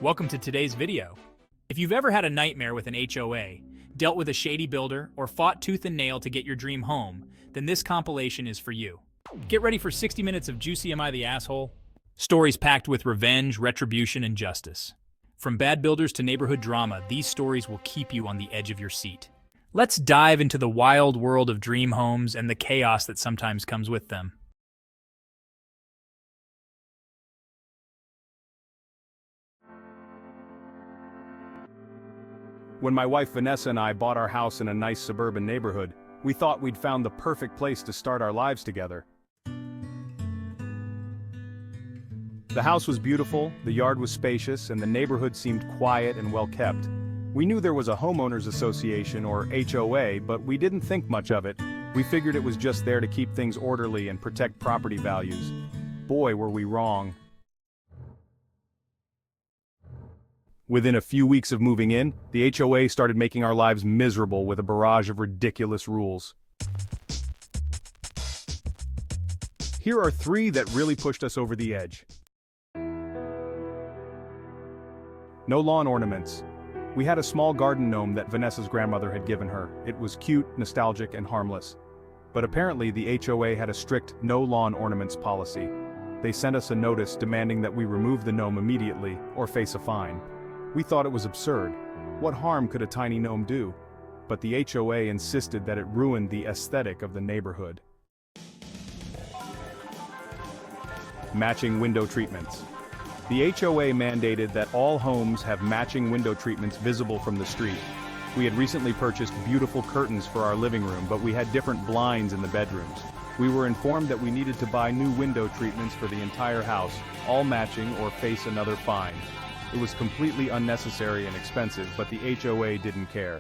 Welcome to today's video. If you've ever had a nightmare with an HOA, dealt with a shady builder, or fought tooth and nail to get your dream home, then this compilation is for you. Get ready for 60 minutes of juicy Am I the Asshole? Stories packed with revenge, retribution, and justice. From bad builders to neighborhood drama, these stories will keep you on the edge of your seat. Let's dive into the wild world of dream homes and the chaos that sometimes comes with them. When my wife Vanessa and I bought our house in a nice suburban neighborhood, we thought we'd found the perfect place to start our lives together. The house was beautiful, the yard was spacious, and the neighborhood seemed quiet and well kept. We knew there was a homeowners association or HOA, but we didn't think much of it. We figured it was just there to keep things orderly and protect property values. Boy, were we wrong. Within a few weeks of moving in, the HOA started making our lives miserable with a barrage of ridiculous rules. Here are 3 that really pushed us over the edge. No lawn ornaments. We had a small garden gnome that Vanessa's grandmother had given her. It was cute, nostalgic, and harmless. But apparently the HOA had a strict no lawn ornaments policy. They sent us a notice demanding that we remove the gnome immediately or face a fine. We thought it was absurd. What harm could a tiny gnome do? But the HOA insisted that it ruined the aesthetic of the neighborhood. Matching window treatments. The HOA mandated that all homes have matching window treatments visible from the street. We had recently purchased beautiful curtains for our living room, but we had different blinds in the bedrooms. We were informed that we needed to buy new window treatments for the entire house, all matching or face another fine. It was completely unnecessary and expensive, but the HOA didn't care.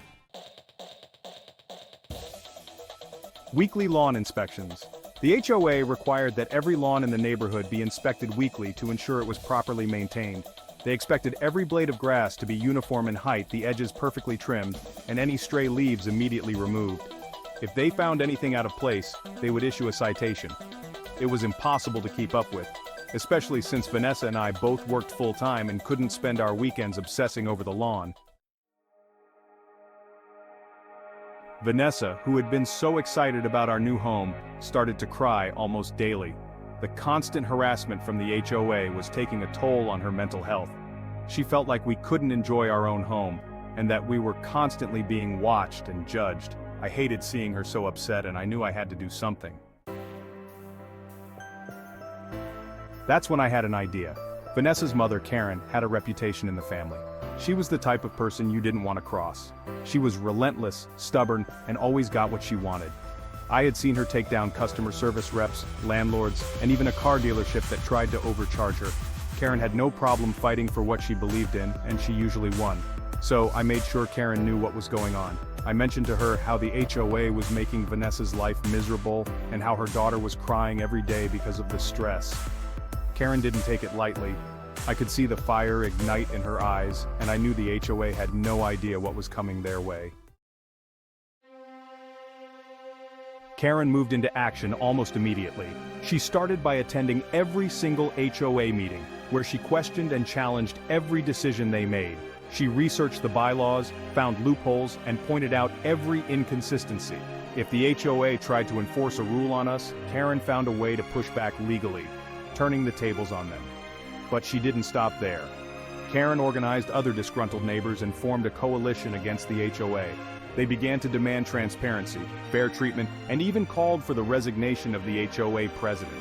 Weekly lawn inspections. The HOA required that every lawn in the neighborhood be inspected weekly to ensure it was properly maintained. They expected every blade of grass to be uniform in height, the edges perfectly trimmed, and any stray leaves immediately removed. If they found anything out of place, they would issue a citation. It was impossible to keep up with, especially since Vanessa and I both worked full-time and couldn't spend our weekends obsessing over the lawn. Vanessa, who had been so excited about our new home, started to cry almost daily. The constant harassment from the HOA was taking a toll on her mental health. She felt like we couldn't enjoy our own home, and that we were constantly being watched and judged. I hated seeing her so upset, and I knew I had to do something. That's when I had an idea. Vanessa's mother, Karen, had a reputation in the family. She was the type of person you didn't want to cross. She was relentless, stubborn, and always got what she wanted. I had seen her take down customer service reps, landlords, and even a car dealership that tried to overcharge her. Karen had no problem fighting for what she believed in, and she usually won. So I made sure Karen knew what was going on. I mentioned to her how the HOA was making Vanessa's life miserable, and how her daughter was crying every day because of the stress. Karen didn't take it lightly. I could see the fire ignite in her eyes, and I knew the HOA had no idea what was coming their way. Karen moved into action almost immediately. She started by attending every single HOA meeting, where she questioned and challenged every decision they made. She researched the bylaws, found loopholes, and pointed out every inconsistency. If the HOA tried to enforce a rule on us, Karen found a way to push back legally, turning the tables on them. But she didn't stop there. Karen organized other disgruntled neighbors and formed a coalition against the HOA. They began to demand transparency, fair treatment, and even called for the resignation of the HOA president.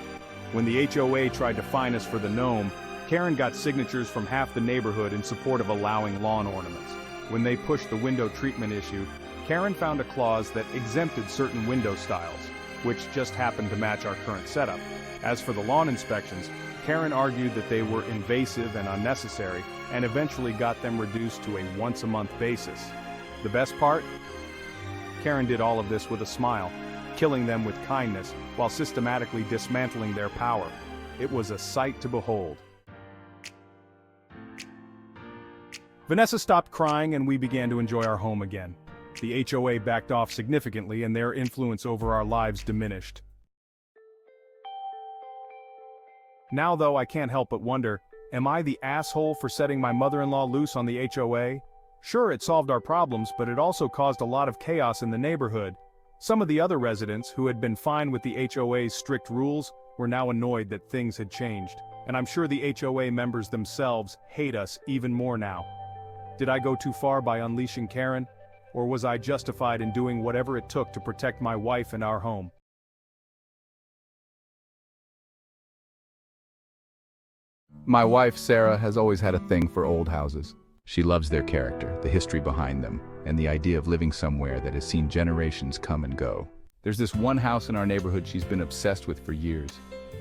When the HOA tried to fine us for the gnome, Karen got signatures from half the neighborhood in support of allowing lawn ornaments. When they pushed the window treatment issue, Karen found a clause that exempted certain window styles, which just happened to match our current setup. As for the lawn inspections, Karen argued that they were invasive and unnecessary, and eventually got them reduced to a once-a-month basis. The best part? Karen did all of this with a smile, killing them with kindness, while systematically dismantling their power. It was a sight to behold. Vanessa stopped crying, and we began to enjoy our home again. The HOA backed off significantly, and their influence over our lives diminished. Now though, I can't help but wonder, Am I the asshole for setting my mother-in-law loose on the HOA? Sure, it solved our problems, but it also caused a lot of chaos in the neighborhood. Some of the other residents, who had been fine with the HOA's strict rules, were now annoyed that things had changed. And I'm sure the HOA members themselves hate us even more now. Did I go too far by unleashing Karen? Or was I justified in doing whatever it took to protect my wife and our home? My wife, Sarah, has always had a thing for old houses. She loves their character, the history behind them, and the idea of living somewhere that has seen generations come and go. There's this one house in our neighborhood she's been obsessed with for years.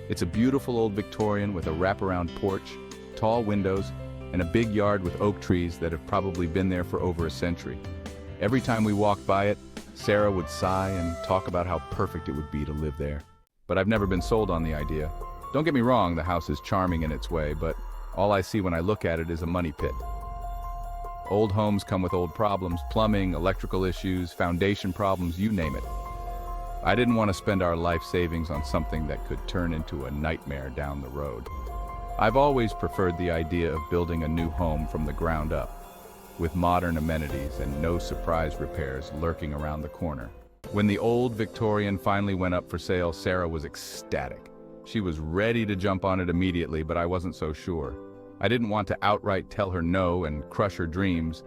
It's a beautiful old Victorian with a wraparound porch, tall windows, and a big yard with oak trees that have probably been there for over a century. Every time we walked by it, Sarah would sigh and talk about how perfect it would be to live there. But I've never been sold on the idea. Don't get me wrong, the house is charming in its way, but all I see when I look at it is a money pit. Old homes come with old problems, plumbing, electrical issues, foundation problems, you name it. I didn't want to spend our life savings on something that could turn into a nightmare down the road. I've always preferred the idea of building a new home from the ground up, with modern amenities and no surprise repairs lurking around the corner. When the old Victorian finally went up for sale, Sarah was ecstatic. She was ready to jump on it immediately, but I wasn't so sure. I didn't want to outright tell her no and crush her dreams,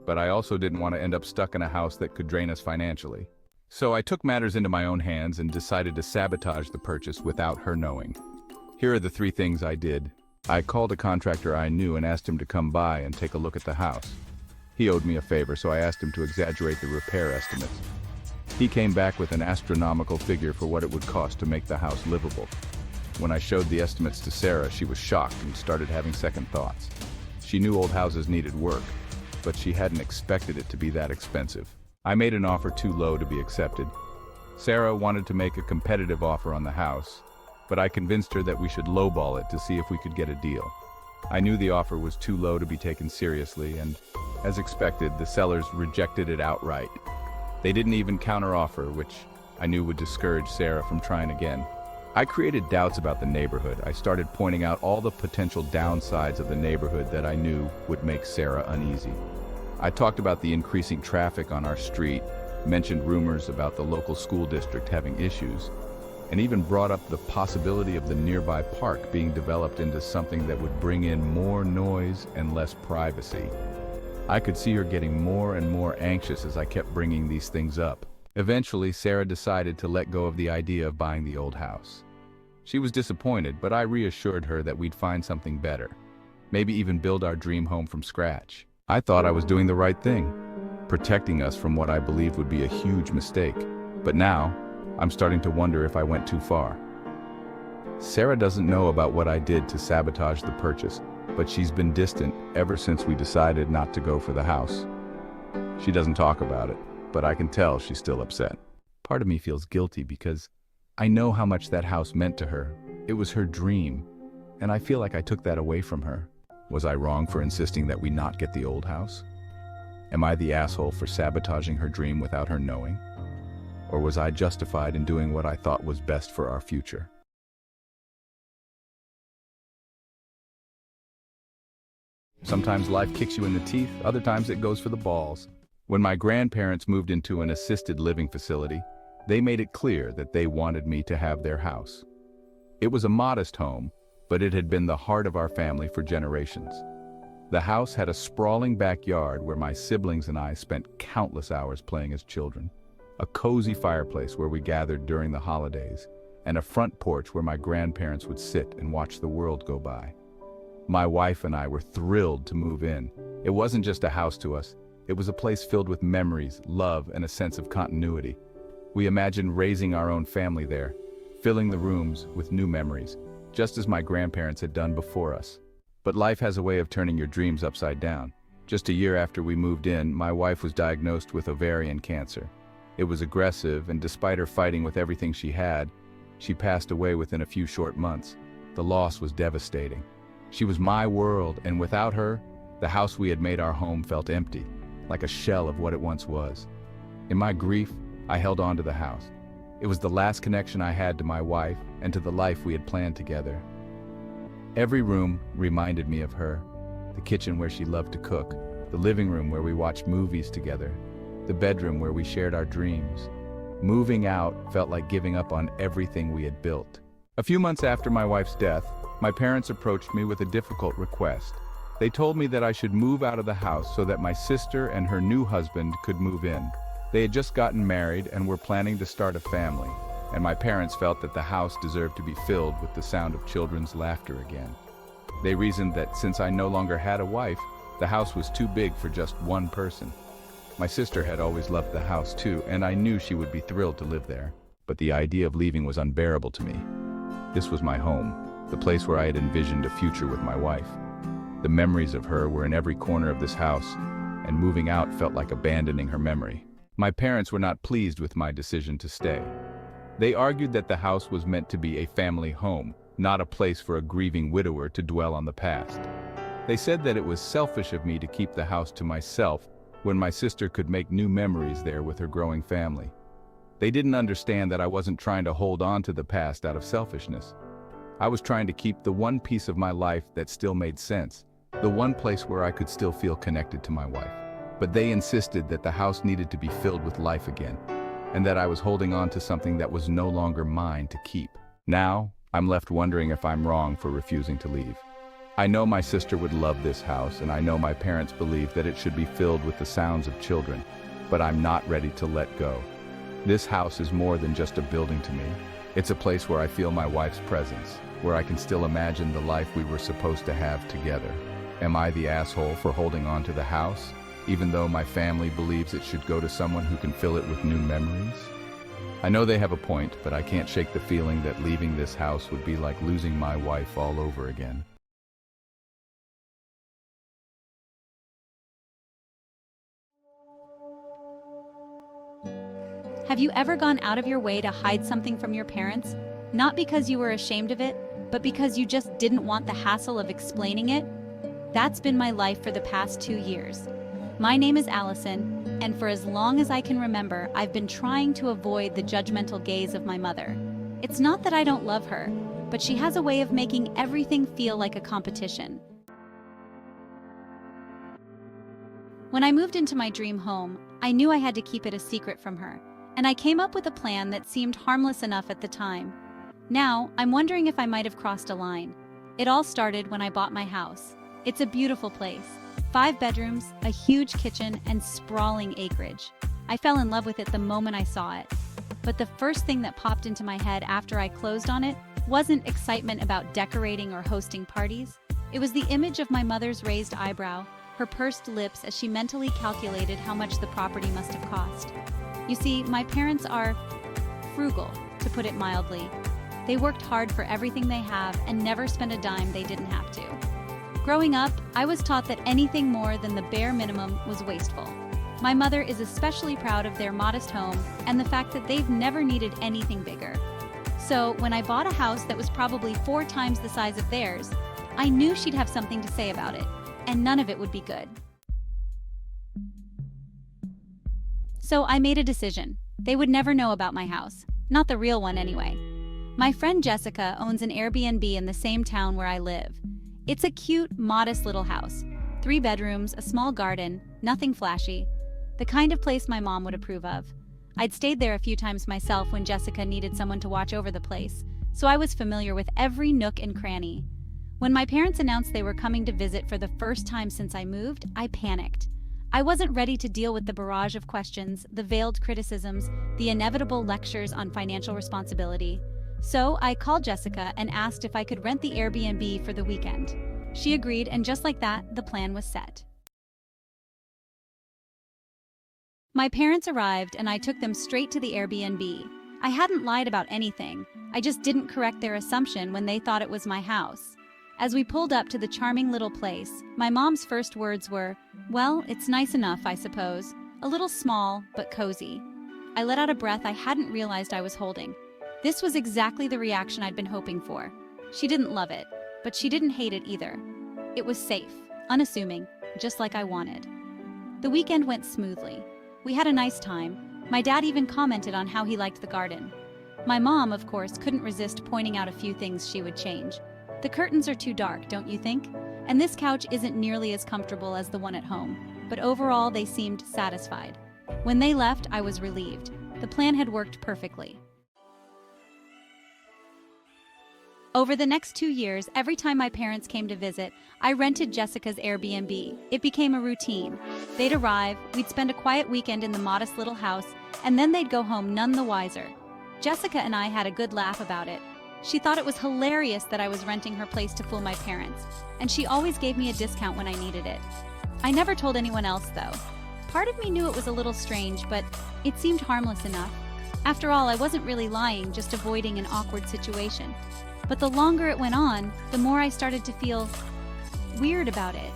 but I also didn't want to end up stuck in a house that could drain us financially. So I took matters into my own hands and decided to sabotage the purchase without her knowing. Here are the 3 things I did. I called a contractor I knew and asked him to come by and take a look at the house. He owed me a favor, so I asked him to exaggerate the repair estimates. He came back with an astronomical figure for what it would cost to make the house livable. When I showed the estimates to Sarah, she was shocked and started having second thoughts. She knew old houses needed work, but she hadn't expected it to be that expensive. I made an offer too low to be accepted. Sarah wanted to make a competitive offer on the house, but I convinced her that we should lowball it to see if we could get a deal. I knew the offer was too low to be taken seriously, and as expected, the sellers rejected it outright. They didn't even counteroffer, which I knew would discourage Sarah from trying again. I created doubts about the neighborhood. I started pointing out all the potential downsides of the neighborhood that I knew would make Sarah uneasy. I talked about the increasing traffic on our street, mentioned rumors about the local school district having issues, and even brought up the possibility of the nearby park being developed into something that would bring in more noise and less privacy. I could see her getting more and more anxious as I kept bringing these things up. Eventually, Sarah decided to let go of the idea of buying the old house. She was disappointed, but I reassured her that we'd find something better, maybe even build our dream home from scratch. I thought I was doing the right thing, protecting us from what I believed would be a huge mistake. But now, I'm starting to wonder if I went too far. Sarah doesn't know about what I did to sabotage the purchase, but she's been distant ever since we decided not to go for the house. She doesn't talk about it, but I can tell she's still upset. Part of me feels guilty because I know how much that house meant to her. It was her dream, and I feel like I took that away from her. Was I wrong for insisting that we not get the old house? Am I the asshole for sabotaging her dream without her knowing? Or was I justified in doing what I thought was best for our future? Sometimes life kicks you in the teeth, other times it goes for the balls. When my grandparents moved into an assisted living facility, they made it clear that they wanted me to have their house. It was a modest home, but it had been the heart of our family for generations. The house had a sprawling backyard where my siblings and I spent countless hours playing as children, a cozy fireplace where we gathered during the holidays, and a front porch where my grandparents would sit and watch the world go by. My wife and I were thrilled to move in. It wasn't just a house to us, it was a place filled with memories, love, and a sense of continuity. We imagined raising our own family there, filling the rooms with new memories, just as my grandparents had done before us. But life has a way of turning your dreams upside down. Just a year after we moved in, my wife was diagnosed with ovarian cancer. It was aggressive, and despite her fighting with everything she had, she passed away within a few short months. The loss was devastating. She was my world, and without her, the house we had made our home felt empty, like a shell of what it once was. In my grief, I held on to the house. It was the last connection I had to my wife and to the life we had planned together. Every room reminded me of her. The kitchen where she loved to cook, the living room where we watched movies together, the bedroom where we shared our dreams. Moving out felt like giving up on everything we had built. A few months after my wife's death, my parents approached me with a difficult request. They told me that I should move out of the house so that my sister and her new husband could move in. They had just gotten married and were planning to start a family, and my parents felt that the house deserved to be filled with the sound of children's laughter again. They reasoned that since I no longer had a wife, the house was too big for just one person. My sister had always loved the house too, and I knew she would be thrilled to live there. But the idea of leaving was unbearable to me. This was my home, the place where I had envisioned a future with my wife. The memories of her were in every corner of this house, and moving out felt like abandoning her memory. My parents were not pleased with my decision to stay. They argued that the house was meant to be a family home, not a place for a grieving widower to dwell on the past. They said that it was selfish of me to keep the house to myself when my sister could make new memories there with her growing family. They didn't understand that I wasn't trying to hold on to the past out of selfishness. I was trying to keep the one piece of my life that still made sense, the one place where I could still feel connected to my wife. But they insisted that the house needed to be filled with life again, and that I was holding on to something that was no longer mine to keep. Now, I'm left wondering if I'm wrong for refusing to leave. I know my sister would love this house, and I know my parents believe that it should be filled with the sounds of children, but I'm not ready to let go. This house is more than just a building to me. It's a place where I feel my wife's presence, where I can still imagine the life we were supposed to have together. Am I the asshole for holding on to the house, even though my family believes it should go to someone who can fill it with new memories? I know they have a point, but I can't shake the feeling that leaving this house would be like losing my wife all over again. Have you ever gone out of your way to hide something from your parents? Not because you were ashamed of it, but because you just didn't want the hassle of explaining it? That's been my life for the past 2 years. My name is Allison, and for as long as I can remember, I've been trying to avoid the judgmental gaze of my mother. It's not that I don't love her, but she has a way of making everything feel like a competition. When I moved into my dream home, I knew I had to keep it a secret from her, and I came up with a plan that seemed harmless enough at the time. Now, I'm wondering if I might have crossed a line. It all started when I bought my house. It's a beautiful place. 5 bedrooms, a huge kitchen, and sprawling acreage. I fell in love with it the moment I saw it. But the first thing that popped into my head after I closed on it wasn't excitement about decorating or hosting parties. It was the image of my mother's raised eyebrow, her pursed lips as she mentally calculated how much the property must have cost. You see, my parents are frugal, to put it mildly. They worked hard for everything they have and never spent a dime they didn't have to. Growing up, I was taught that anything more than the bare minimum was wasteful. My mother is especially proud of their modest home and the fact that they've never needed anything bigger. So when I bought a house that was probably 4 times the size of theirs, I knew she'd have something to say about it, and none of it would be good. So I made a decision. They would never know about my house. Not the real one anyway. My friend Jessica owns an Airbnb in the same town where I live. It's a cute, modest little house. 3 bedrooms, a small garden, nothing flashy. The kind of place my mom would approve of. I'd stayed there a few times myself when Jessica needed someone to watch over the place, so I was familiar with every nook and cranny. When my parents announced they were coming to visit for the first time since I moved, I panicked. I wasn't ready to deal with the barrage of questions, the veiled criticisms, the inevitable lectures on financial responsibility. So I called Jessica and asked if I could rent the Airbnb for the weekend. She agreed, and just like that, the plan was set. My parents arrived and I took them straight to the Airbnb. I hadn't lied about anything. I just didn't correct their assumption when they thought it was my house. As we pulled up to the charming little place, my mom's first words were, "Well, it's nice enough, I suppose. A little small, but cozy." I let out a breath I hadn't realized I was holding. This was exactly the reaction I'd been hoping for. She didn't love it, but she didn't hate it either. It was safe, unassuming, just like I wanted. The weekend went smoothly. We had a nice time. My dad even commented on how he liked the garden. My mom, of course, couldn't resist pointing out a few things she would change. The curtains are too dark, don't you think? And this couch isn't nearly as comfortable as the one at home, but overall they seemed satisfied. When they left, I was relieved. The plan had worked perfectly. Over the next 2 years, every time my parents came to visit, I rented Jessica's Airbnb. It became a routine. They'd arrive, we'd spend a quiet weekend in the modest little house, and then they'd go home none the wiser. Jessica and I had a good laugh about it. She thought it was hilarious that I was renting her place to fool my parents, and she always gave me a discount when I needed it. I never told anyone else, though. Part of me knew it was a little strange, but it seemed harmless enough. After all, I wasn't really lying, just avoiding an awkward situation. But the longer it went on, the more I started to feel weird about it.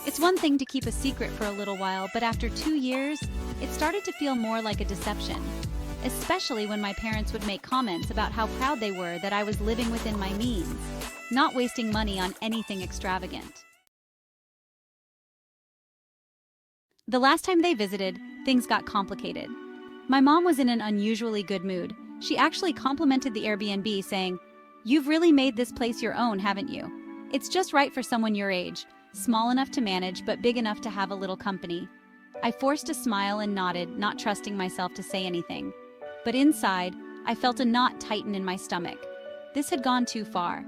It's one thing to keep a secret for a little while, but after 2 years, it started to feel more like a deception. Especially when my parents would make comments about how proud they were that I was living within my means, not wasting money on anything extravagant. The last time they visited, things got complicated. My mom was in an unusually good mood. She actually complimented the Airbnb, saying, "You've really made this place your own, haven't you? It's just right for someone your age, small enough to manage but big enough to have a little company." I forced a smile and nodded, not trusting myself to say anything. But inside, I felt a knot tighten in my stomach. This had gone too far.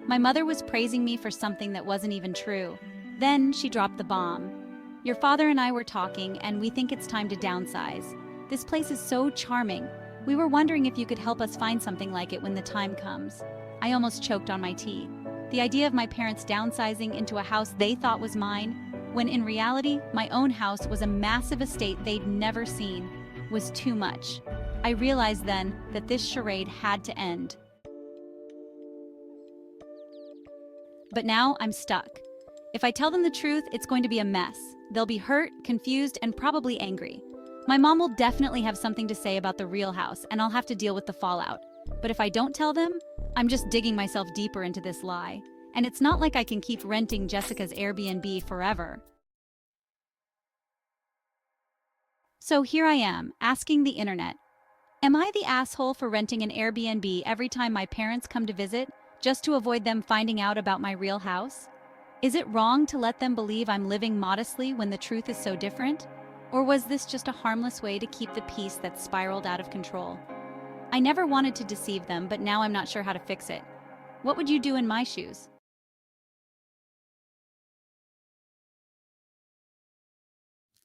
My mother was praising me for something that wasn't even true. Then she dropped the bomb. "Your father and I were talking, and we think it's time to downsize. This place is so charming. We were wondering if you could help us find something like it when the time comes." I almost choked on my tea. The idea of my parents downsizing into a house they thought was mine, when in reality, my own house was a massive estate they'd never seen, was too much. I realized then that this charade had to end. But now I'm stuck. If I tell them the truth, it's going to be a mess. They'll be hurt, confused, and probably angry. My mom will definitely have something to say about the real house, and I'll have to deal with the fallout. But if I don't tell them, I'm just digging myself deeper into this lie. And it's not like I can keep renting Jessica's Airbnb forever. So here I am, asking the internet, am I the asshole for renting an Airbnb every time my parents come to visit, just to avoid them finding out about my real house? Is it wrong to let them believe I'm living modestly when the truth is so different? Or was this just a harmless way to keep the peace that spiraled out of control? I never wanted to deceive them, but now I'm not sure how to fix it. What would you do in my shoes?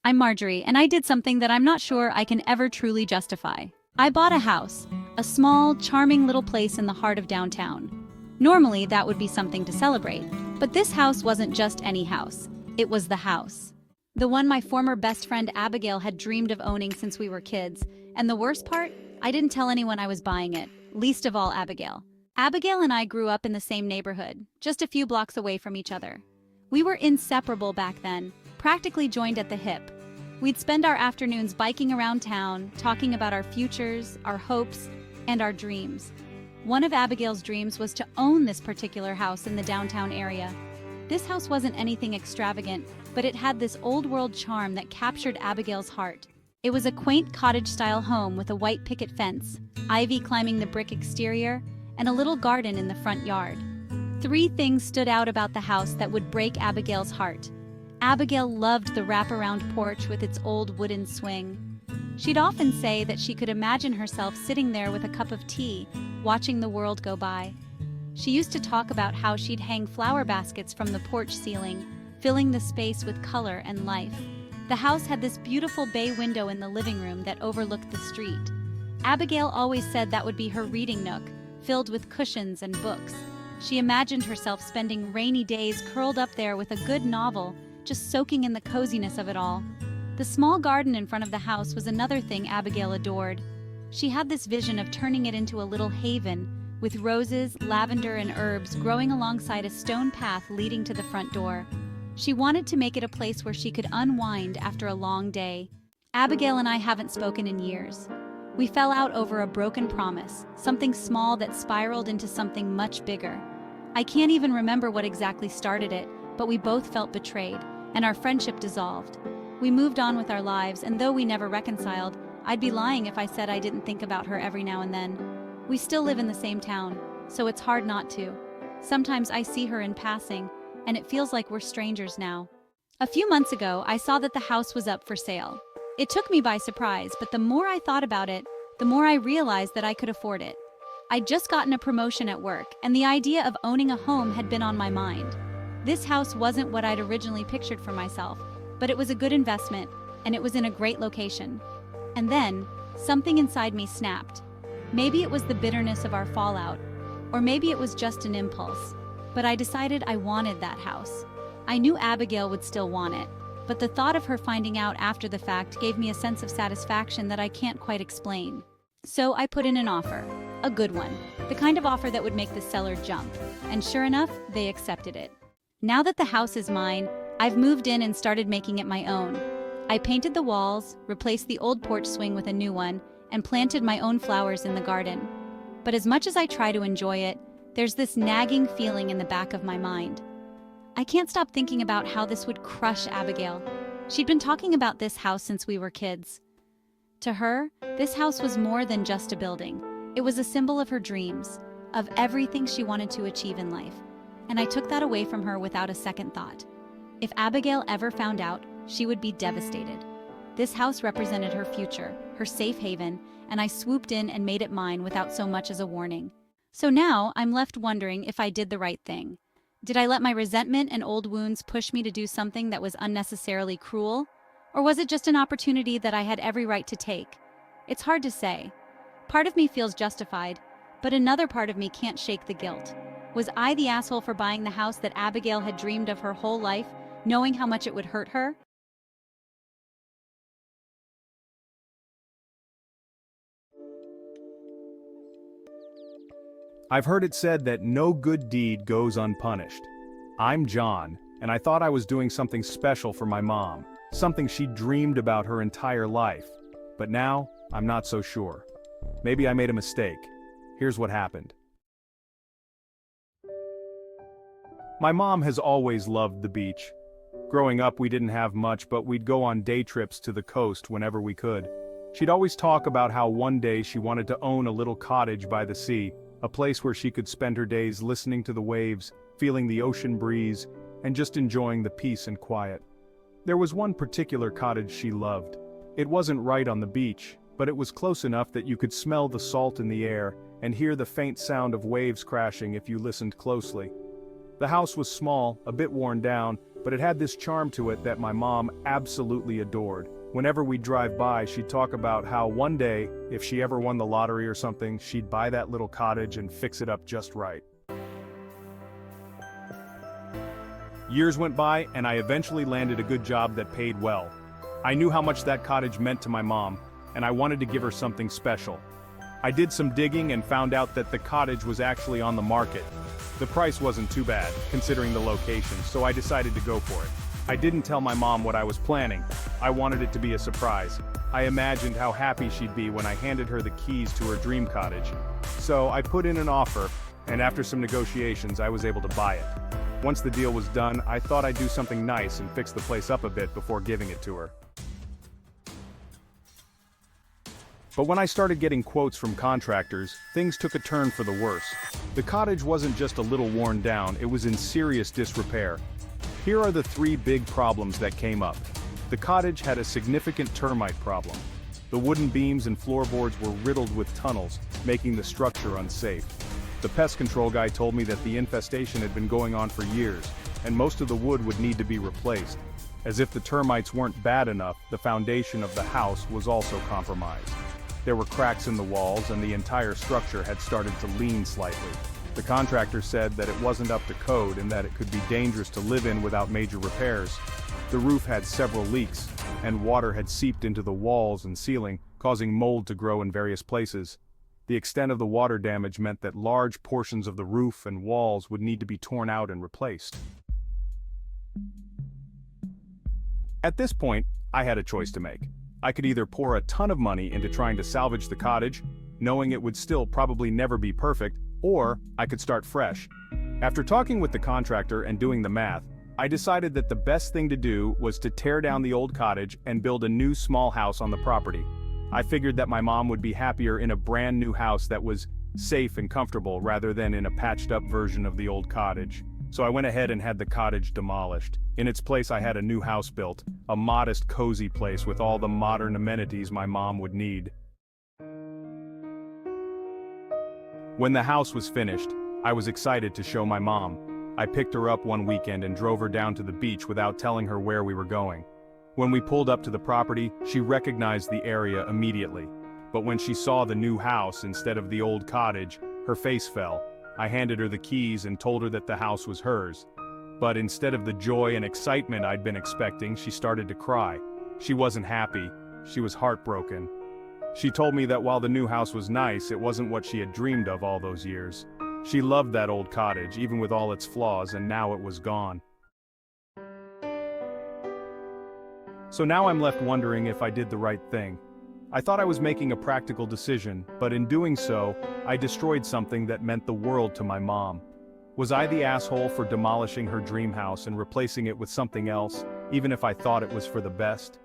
I'm Marjorie, and I did something that I'm not sure I can ever truly justify. I bought a house, a small, charming little place in the heart of downtown. Normally, that would be something to celebrate, but this house wasn't just any house. It was the house. The one my former best friend Abigail had dreamed of owning since we were kids, and the worst part, I didn't tell anyone I was buying it, least of all Abigail. Abigail and I grew up in the same neighborhood, just a few blocks away from each other. We were inseparable back then, practically joined at the hip. We'd spend our afternoons biking around town, talking about our futures, our hopes, and our dreams. One of Abigail's dreams was to own this particular house in the downtown area. This house wasn't anything extravagant, but it had this old-world charm that captured Abigail's heart. It was a quaint cottage-style home with a white picket fence, ivy climbing the brick exterior, and a little garden in the front yard. 3 things stood out about the house that would break Abigail's heart. Abigail loved the wraparound porch with its old wooden swing. She'd often say that she could imagine herself sitting there with a cup of tea, watching the world go by. She used to talk about how she'd hang flower baskets from the porch ceiling, filling the space with color and life. The house had this beautiful bay window in the living room that overlooked the street. Abigail always said that would be her reading nook, filled with cushions and books. She imagined herself spending rainy days curled up there with a good novel, just soaking in the coziness of it all. The small garden in front of the house was another thing Abigail adored. She had this vision of turning it into a little haven, with roses, lavender, and herbs growing alongside a stone path leading to the front door. She wanted to make it a place where she could unwind after a long day. Abigail and I haven't spoken in years. We fell out over a broken promise, something small that spiraled into something much bigger. I can't even remember what exactly started it, but we both felt betrayed, and our friendship dissolved. We moved on with our lives, and though we never reconciled, I'd be lying if I said I didn't think about her every now and then. We still live in the same town, so it's hard not to. Sometimes I see her in passing, and it feels like we're strangers now. A few months ago, I saw that the house was up for sale. It took me by surprise, but the more I thought about it, the more I realized that I could afford it. I'd just gotten a promotion at work, and the idea of owning a home had been on my mind. This house wasn't what I'd originally pictured for myself, but it was a good investment, and it was in a great location. And then, something inside me snapped. Maybe it was the bitterness of our fallout, or maybe it was just an impulse. But I decided I wanted that house. I knew Abigail would still want it, but the thought of her finding out after the fact gave me a sense of satisfaction that I can't quite explain. So I put in an offer, a good one, the kind of offer that would make the seller jump. And sure enough, they accepted it. Now that the house is mine, I've moved in and started making it my own. I painted the walls, replaced the old porch swing with a new one, and planted my own flowers in the garden. But as much as I try to enjoy it, there's this nagging feeling in the back of my mind. I can't stop thinking about how this would crush Abigail. She'd been talking about this house since we were kids. To her, this house was more than just a building. It was a symbol of her dreams, of everything she wanted to achieve in life. And I took that away from her without a second thought. If Abigail ever found out, she would be devastated. This house represented her future, her safe haven, and I swooped in and made it mine without so much as a warning. So now I'm left wondering if I did the right thing. Did I let my resentment and old wounds push me to do something that was unnecessarily cruel? Or was it just an opportunity that I had every right to take? It's hard to say. Part of me feels justified, but another part of me can't shake the guilt. Was I the asshole for buying the house that Abigail had dreamed of her whole life, knowing how much it would hurt her? I've heard it said that no good deed goes unpunished. I'm John, and I thought I was doing something special for my mom, something she dreamed about her entire life. But now, I'm not so sure. Maybe I made a mistake. Here's what happened. My mom has always loved the beach. Growing up, we didn't have much, but we'd go on day trips to the coast whenever we could. She'd always talk about how one day she wanted to own a little cottage by the sea, a place where she could spend her days listening to the waves, feeling the ocean breeze, and just enjoying the peace and quiet. There was one particular cottage she loved. It wasn't right on the beach, but it was close enough that you could smell the salt in the air and hear the faint sound of waves crashing if you listened closely. The house was small, a bit worn down, but it had this charm to it that my mom absolutely adored. Whenever we'd drive by, she'd talk about how one day, if she ever won the lottery or something, she'd buy that little cottage and fix it up just right. Years went by, and I eventually landed a good job that paid well. I knew how much that cottage meant to my mom, and I wanted to give her something special. I did some digging and found out that the cottage was actually on the market. The price wasn't too bad, considering the location, so I decided to go for it. I didn't tell my mom what I was planning. I wanted it to be a surprise. I imagined how happy she'd be when I handed her the keys to her dream cottage. So I put in an offer, and after some negotiations, I was able to buy it. Once the deal was done, I thought I'd do something nice and fix the place up a bit before giving it to her. But when I started getting quotes from contractors, things took a turn for the worse. The cottage wasn't just a little worn down, it was in serious disrepair. Here are the 3 big problems that came up. The cottage had a significant termite problem. The wooden beams and floorboards were riddled with tunnels, making the structure unsafe. The pest control guy told me that the infestation had been going on for years, and most of the wood would need to be replaced. As if the termites weren't bad enough, the foundation of the house was also compromised. There were cracks in the walls, and the entire structure had started to lean slightly. The contractor said that it wasn't up to code and that it could be dangerous to live in without major repairs. The roof had several leaks, and water had seeped into the walls and ceiling, causing mold to grow in various places. The extent of the water damage meant that large portions of the roof and walls would need to be torn out and replaced. At this point, I had a choice to make. I could either pour a ton of money into trying to salvage the cottage, knowing it would still probably never be perfect, or I could start fresh. After talking with the contractor and doing the math, I decided that the best thing to do was to tear down the old cottage and build a new small house on the property. I figured that my mom would be happier in a brand new house that was safe and comfortable rather than in a patched-up version of the old cottage. So I went ahead and had the cottage demolished. In its place I had a new house built, a modest, cozy place with all the modern amenities my mom would need. When the house was finished, I was excited to show my mom. I picked her up one weekend and drove her down to the beach without telling her where we were going. When we pulled up to the property, she recognized the area immediately. But when she saw the new house instead of the old cottage, her face fell. I handed her the keys and told her that the house was hers. But instead of the joy and excitement I'd been expecting, she started to cry. She wasn't happy. She was heartbroken. She told me that while the new house was nice, it wasn't what she had dreamed of all those years. She loved that old cottage, even with all its flaws, and now it was gone. So now I'm left wondering if I did the right thing. I thought I was making a practical decision, but in doing so, I destroyed something that meant the world to my mom. Was I the asshole for demolishing her dream house and replacing it with something else, even if I thought it was for the best?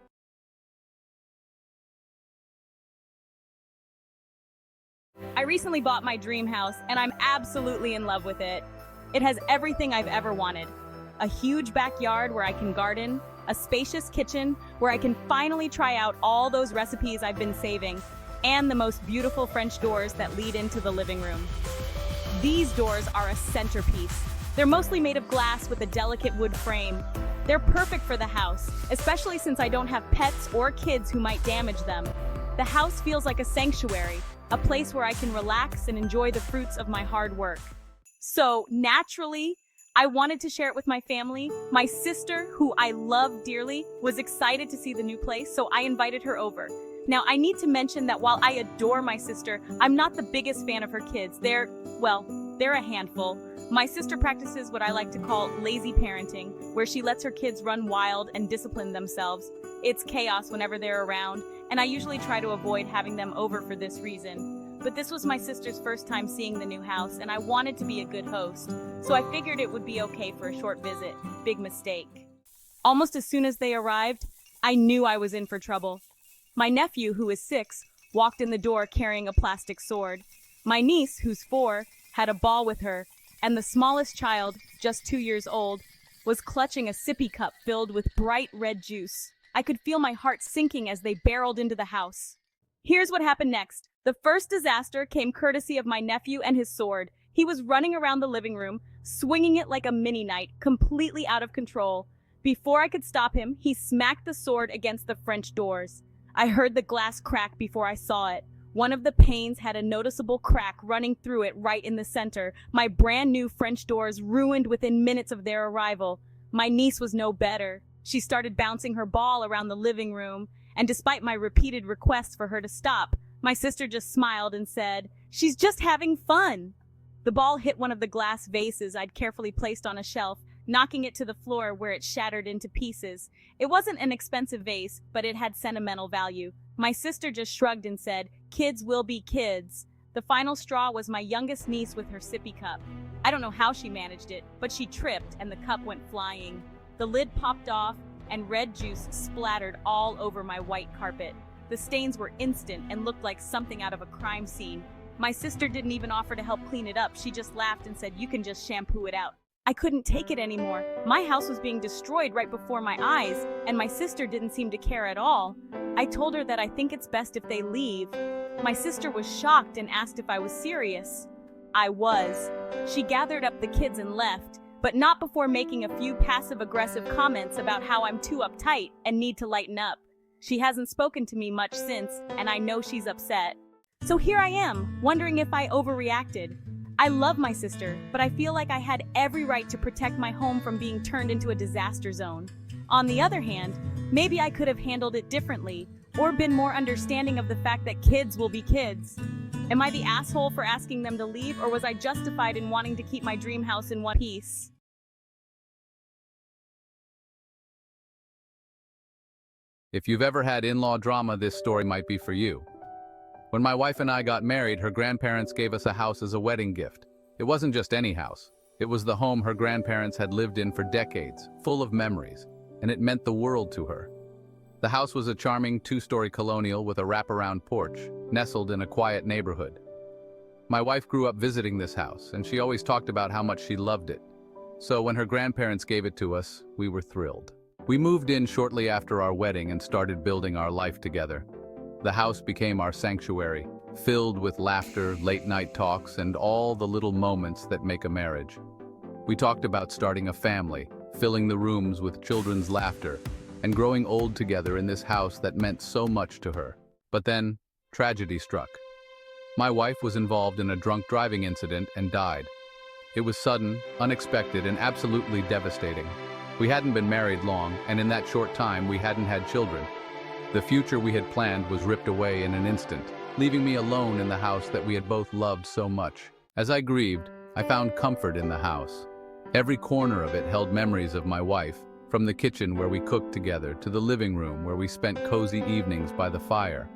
I recently bought my dream house, and I'm absolutely in love with it. It has everything I've ever wanted. A huge backyard where I can garden, a spacious kitchen where I can finally try out all those recipes I've been saving, and the most beautiful French doors that lead into the living room. These doors are a centerpiece. They're mostly made of glass with a delicate wood frame. They're perfect for the house, especially since I don't have pets or kids who might damage them. The house feels like a sanctuary, a place where I can relax and enjoy the fruits of my hard work. So, naturally, I wanted to share it with my family. My sister, who I love dearly, was excited to see the new place, so I invited her over. Now, I need to mention that while I adore my sister, I'm not the biggest fan of her kids. They're a handful. My sister practices what I like to call lazy parenting, where she lets her kids run wild and discipline themselves. It's chaos whenever they're around, and I usually try to avoid having them over for this reason. But this was my sister's first time seeing the new house, and I wanted to be a good host, so I figured it would be okay for a short visit. Big mistake. Almost as soon as they arrived, I knew I was in for trouble. My nephew, who is 6, walked in the door carrying a plastic sword. My niece, who's 4, had a ball with her, and the smallest child, just 2 years old, was clutching a sippy cup filled with bright red juice. I could feel my heart sinking as they barreled into the house. Here's what happened next. The first disaster came courtesy of my nephew and his sword. He was running around the living room, swinging it like a mini-knight, completely out of control. Before I could stop him, he smacked the sword against the French doors. I heard the glass crack before I saw it. One of the panes had a noticeable crack running through it right in the center. My brand new French doors ruined within minutes of their arrival. My niece was no better. She started bouncing her ball around the living room, and despite my repeated requests for her to stop, my sister just smiled and said, "She's just having fun." The ball hit one of the glass vases I'd carefully placed on a shelf, knocking it to the floor where it shattered into pieces. It wasn't an expensive vase, but it had sentimental value. My sister just shrugged and said, "Kids will be kids." The final straw was my youngest niece with her sippy cup. I don't know how she managed it, but she tripped and the cup went flying. The lid popped off and red juice splattered all over my white carpet. The stains were instant and looked like something out of a crime scene. My sister didn't even offer to help clean it up. She just laughed and said, "You can just shampoo it out." I couldn't take it anymore. My house was being destroyed right before my eyes, and my sister didn't seem to care at all. I told her that I think it's best if they leave. My sister was shocked and asked if I was serious. I was. She gathered up the kids and left, but not before making a few passive-aggressive comments about how I'm too uptight and need to lighten up. She hasn't spoken to me much since, and I know she's upset. So here I am, wondering if I overreacted. I love my sister, but I feel like I had every right to protect my home from being turned into a disaster zone. On the other hand, maybe I could have handled it differently, or been more understanding of the fact that kids will be kids. Am I the asshole for asking them to leave, or was I justified in wanting to keep my dream house in one piece? If you've ever had in-law drama, this story might be for you. When my wife and I got married, her grandparents gave us a house as a wedding gift. It wasn't just any house. It was the home her grandparents had lived in for decades, full of memories, and it meant the world to her. The house was a charming 2-story colonial with a wraparound porch, nestled in a quiet neighborhood. My wife grew up visiting this house, and she always talked about how much she loved it. So when her grandparents gave it to us, we were thrilled. We moved in shortly after our wedding and started building our life together. The house became our sanctuary, filled with laughter, late-night talks, and all the little moments that make a marriage. We talked about starting a family, filling the rooms with children's laughter, and growing old together in this house that meant so much to her. But then, tragedy struck. My wife was involved in a drunk driving incident and died. It was sudden, unexpected, and absolutely devastating. We hadn't been married long, and in that short time we hadn't had children. The future we had planned was ripped away in an instant, leaving me alone in the house that we had both loved so much. As I grieved, I found comfort in the house. Every corner of it held memories of my wife, from the kitchen where we cooked together to the living room where we spent cozy evenings by the fire.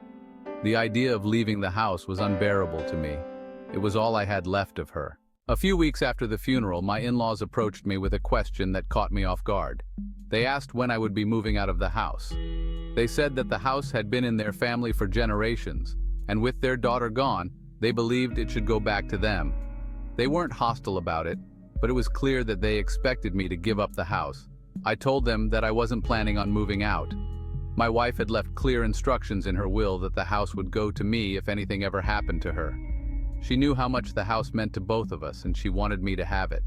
The idea of leaving the house was unbearable to me. It was all I had left of her. A few weeks after the funeral, my in-laws approached me with a question that caught me off guard. They asked when I would be moving out of the house. They said that the house had been in their family for generations, and with their daughter gone, they believed it should go back to them. They weren't hostile about it, but it was clear that they expected me to give up the house. I told them that I wasn't planning on moving out. My wife had left clear instructions in her will that the house would go to me if anything ever happened to her. She knew how much the house meant to both of us, and she wanted me to have it.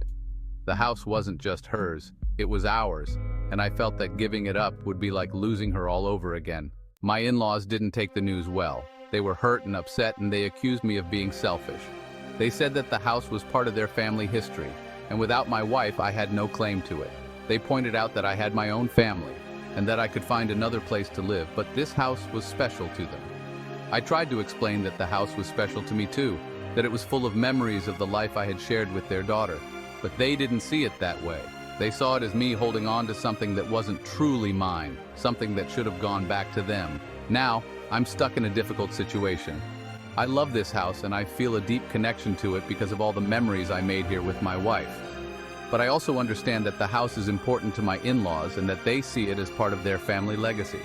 The house wasn't just hers, it was ours, and I felt that giving it up would be like losing her all over again. My in-laws didn't take the news well. They were hurt and upset, and they accused me of being selfish. They said that the house was part of their family history, and without my wife, I had no claim to it. They pointed out that I had my own family, and that I could find another place to live, but this house was special to them. I tried to explain that the house was special to me too, that it was full of memories of the life I had shared with their daughter, but they didn't see it that way. They saw it as me holding on to something that wasn't truly mine, something that should have gone back to them. Now, I'm stuck in a difficult situation. I love this house and I feel a deep connection to it because of all the memories I made here with my wife. But I also understand that the house is important to my in-laws and that they see it as part of their family legacy.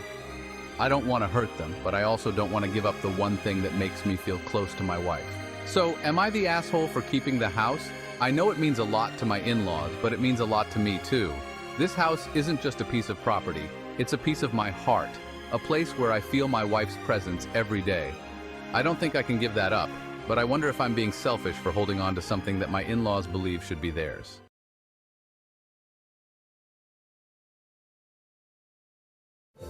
I don't want to hurt them, but I also don't want to give up the one thing that makes me feel close to my wife. So, am I the asshole for keeping the house? I know it means a lot to my in-laws, but it means a lot to me too. This house isn't just a piece of property, it's a piece of my heart, a place where I feel my wife's presence every day. I don't think I can give that up, but I wonder if I'm being selfish for holding on to something that my in-laws believe should be theirs.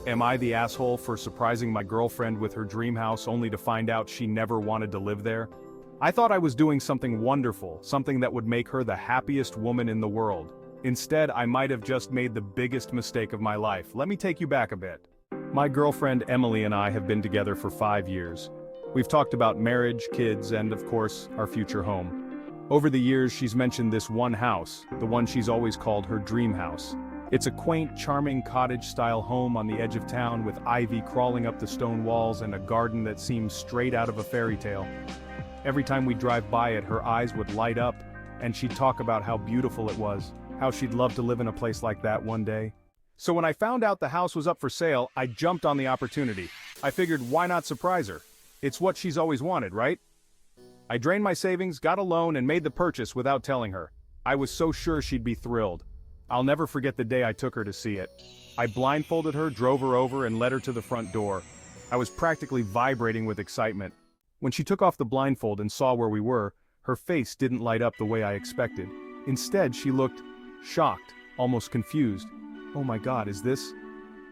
Am I the asshole for surprising my girlfriend with her dream house only to find out she never wanted to live there? I thought I was doing something wonderful, something that would make her the happiest woman in the world. Instead, I might have just made the biggest mistake of my life. Let me take you back a bit. My girlfriend Emily and I have been together for 5 years. We've talked about marriage, kids, and of course, our future home. Over the years, she's mentioned this one house, the one she's always called her dream house. It's a quaint, charming cottage-style home on the edge of town with ivy crawling up the stone walls and a garden that seems straight out of a fairy tale. Every time we drive by it, her eyes would light up, and she'd talk about how beautiful it was, how she'd love to live in a place like that one day. So when I found out the house was up for sale, I jumped on the opportunity. I figured, why not surprise her? It's what she's always wanted, right? I drained my savings, got a loan, and made the purchase without telling her. I was so sure she'd be thrilled. I'll never forget the day I took her to see it. I blindfolded her, drove her over, and led her to the front door. I was practically vibrating with excitement. When she took off the blindfold and saw where we were, her face didn't light up the way I expected. Instead, she looked shocked, almost confused. "Oh my God, is this?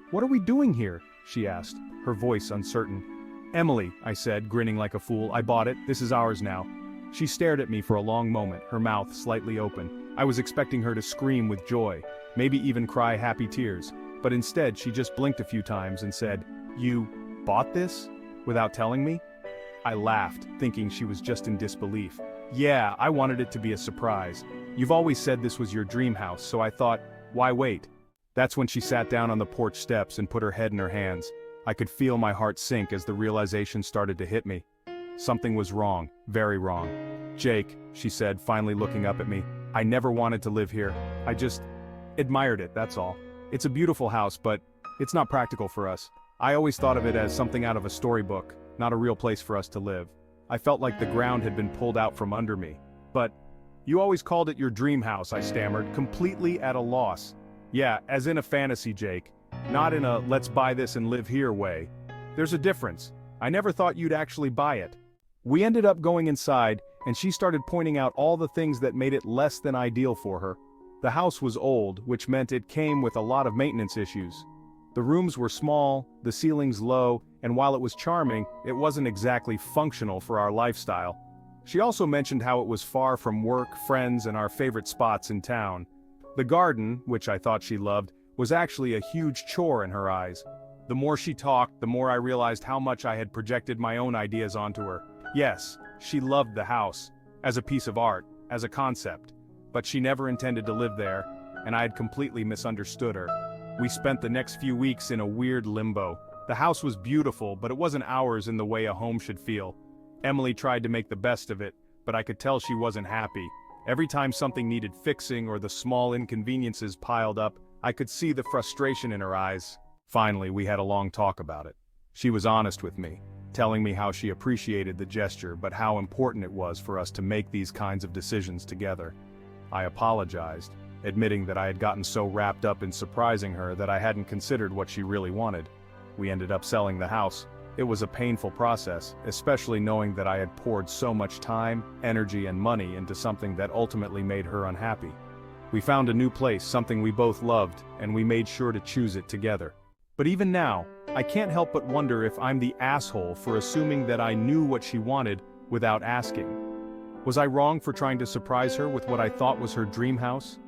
What are we doing here?" she asked, her voice uncertain. "Emily," I said, grinning like a fool, "I bought it, this is ours now." She stared at me for a long moment, her mouth slightly open. I was expecting her to scream with joy, maybe even cry happy tears, but instead she just blinked a few times and said, "You bought this? Without telling me?" I laughed, thinking she was just in disbelief. "Yeah, I wanted it to be a surprise. You've always said this was your dream house, so I thought, why wait?" That's when she sat down on the porch steps and put her head in her hands. I could feel my heart sink as the realization started to hit me. Something was wrong, very wrong. "Jake," she said, finally looking up at me, "I never wanted to live here. I just admired it, that's all. It's a beautiful house, but it's not practical for us. I always thought of it as something out of a storybook, not a real place for us to live. I felt like the ground had been pulled out from under me. But, you always called it your dream house, I stammered, completely at a loss. Yeah, as in a fantasy, Jake. Not in a let's buy this and live here way. There's a difference. I never thought you'd actually buy it. We ended up going inside, and she started pointing out all the things that made it less than ideal for her. The house was old, which meant it came with a lot of maintenance issues. The rooms were small, the ceilings low, and while it was charming, it wasn't exactly functional for our lifestyle. She also mentioned how it was far from work, friends, and our favorite spots in town. The garden, which I thought she loved, was actually a huge chore in her eyes. The more she talked, the more I realized how much I had projected my own ideas onto her. Yes, she loved the house, as a piece of art, as a concept. But she never intended to live there, and I had completely misunderstood her. We spent the next few weeks in a weird limbo. The house was beautiful, but it wasn't ours in the way a home should feel. Emily tried to make the best of it, but I could tell she wasn't happy. Every time something needed fixing or the small inconveniences piled up, I could see the frustration in her eyes. Finally, we had a long talk about it. She was honest with me, telling me how she appreciated the gesture but how important it was for us to make these kinds of decisions together. I apologized, admitting that I had gotten so wrapped up in surprising her that I hadn't considered what she really wanted. We ended up selling the house. It was a painful process, especially knowing that I had poured so much time, energy, and money into something that ultimately made her unhappy. We found a new place, something we both loved, and we made sure to choose it together. But even now, I can't help but wonder if I'm the asshole for assuming that I knew what she wanted without asking. Was I wrong for trying to surprise her with what I thought was her dream house?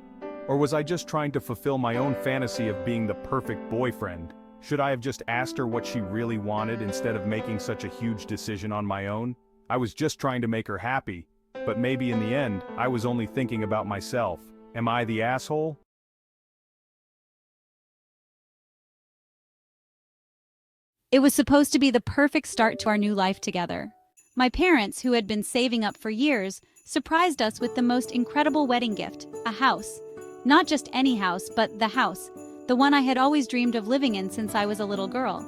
Or was I just trying to fulfill my own fantasy of being the perfect boyfriend? Should I have just asked her what she really wanted instead of making such a huge decision on my own? I was just trying to make her happy, but maybe in the end, I was only thinking about myself. Am I the asshole? It was supposed to be the perfect start to our new life together. My parents, who had been saving up for years, surprised us with the most incredible wedding gift, a house. Not just any house, but the house, the one I had always dreamed of living in since I was a little girl.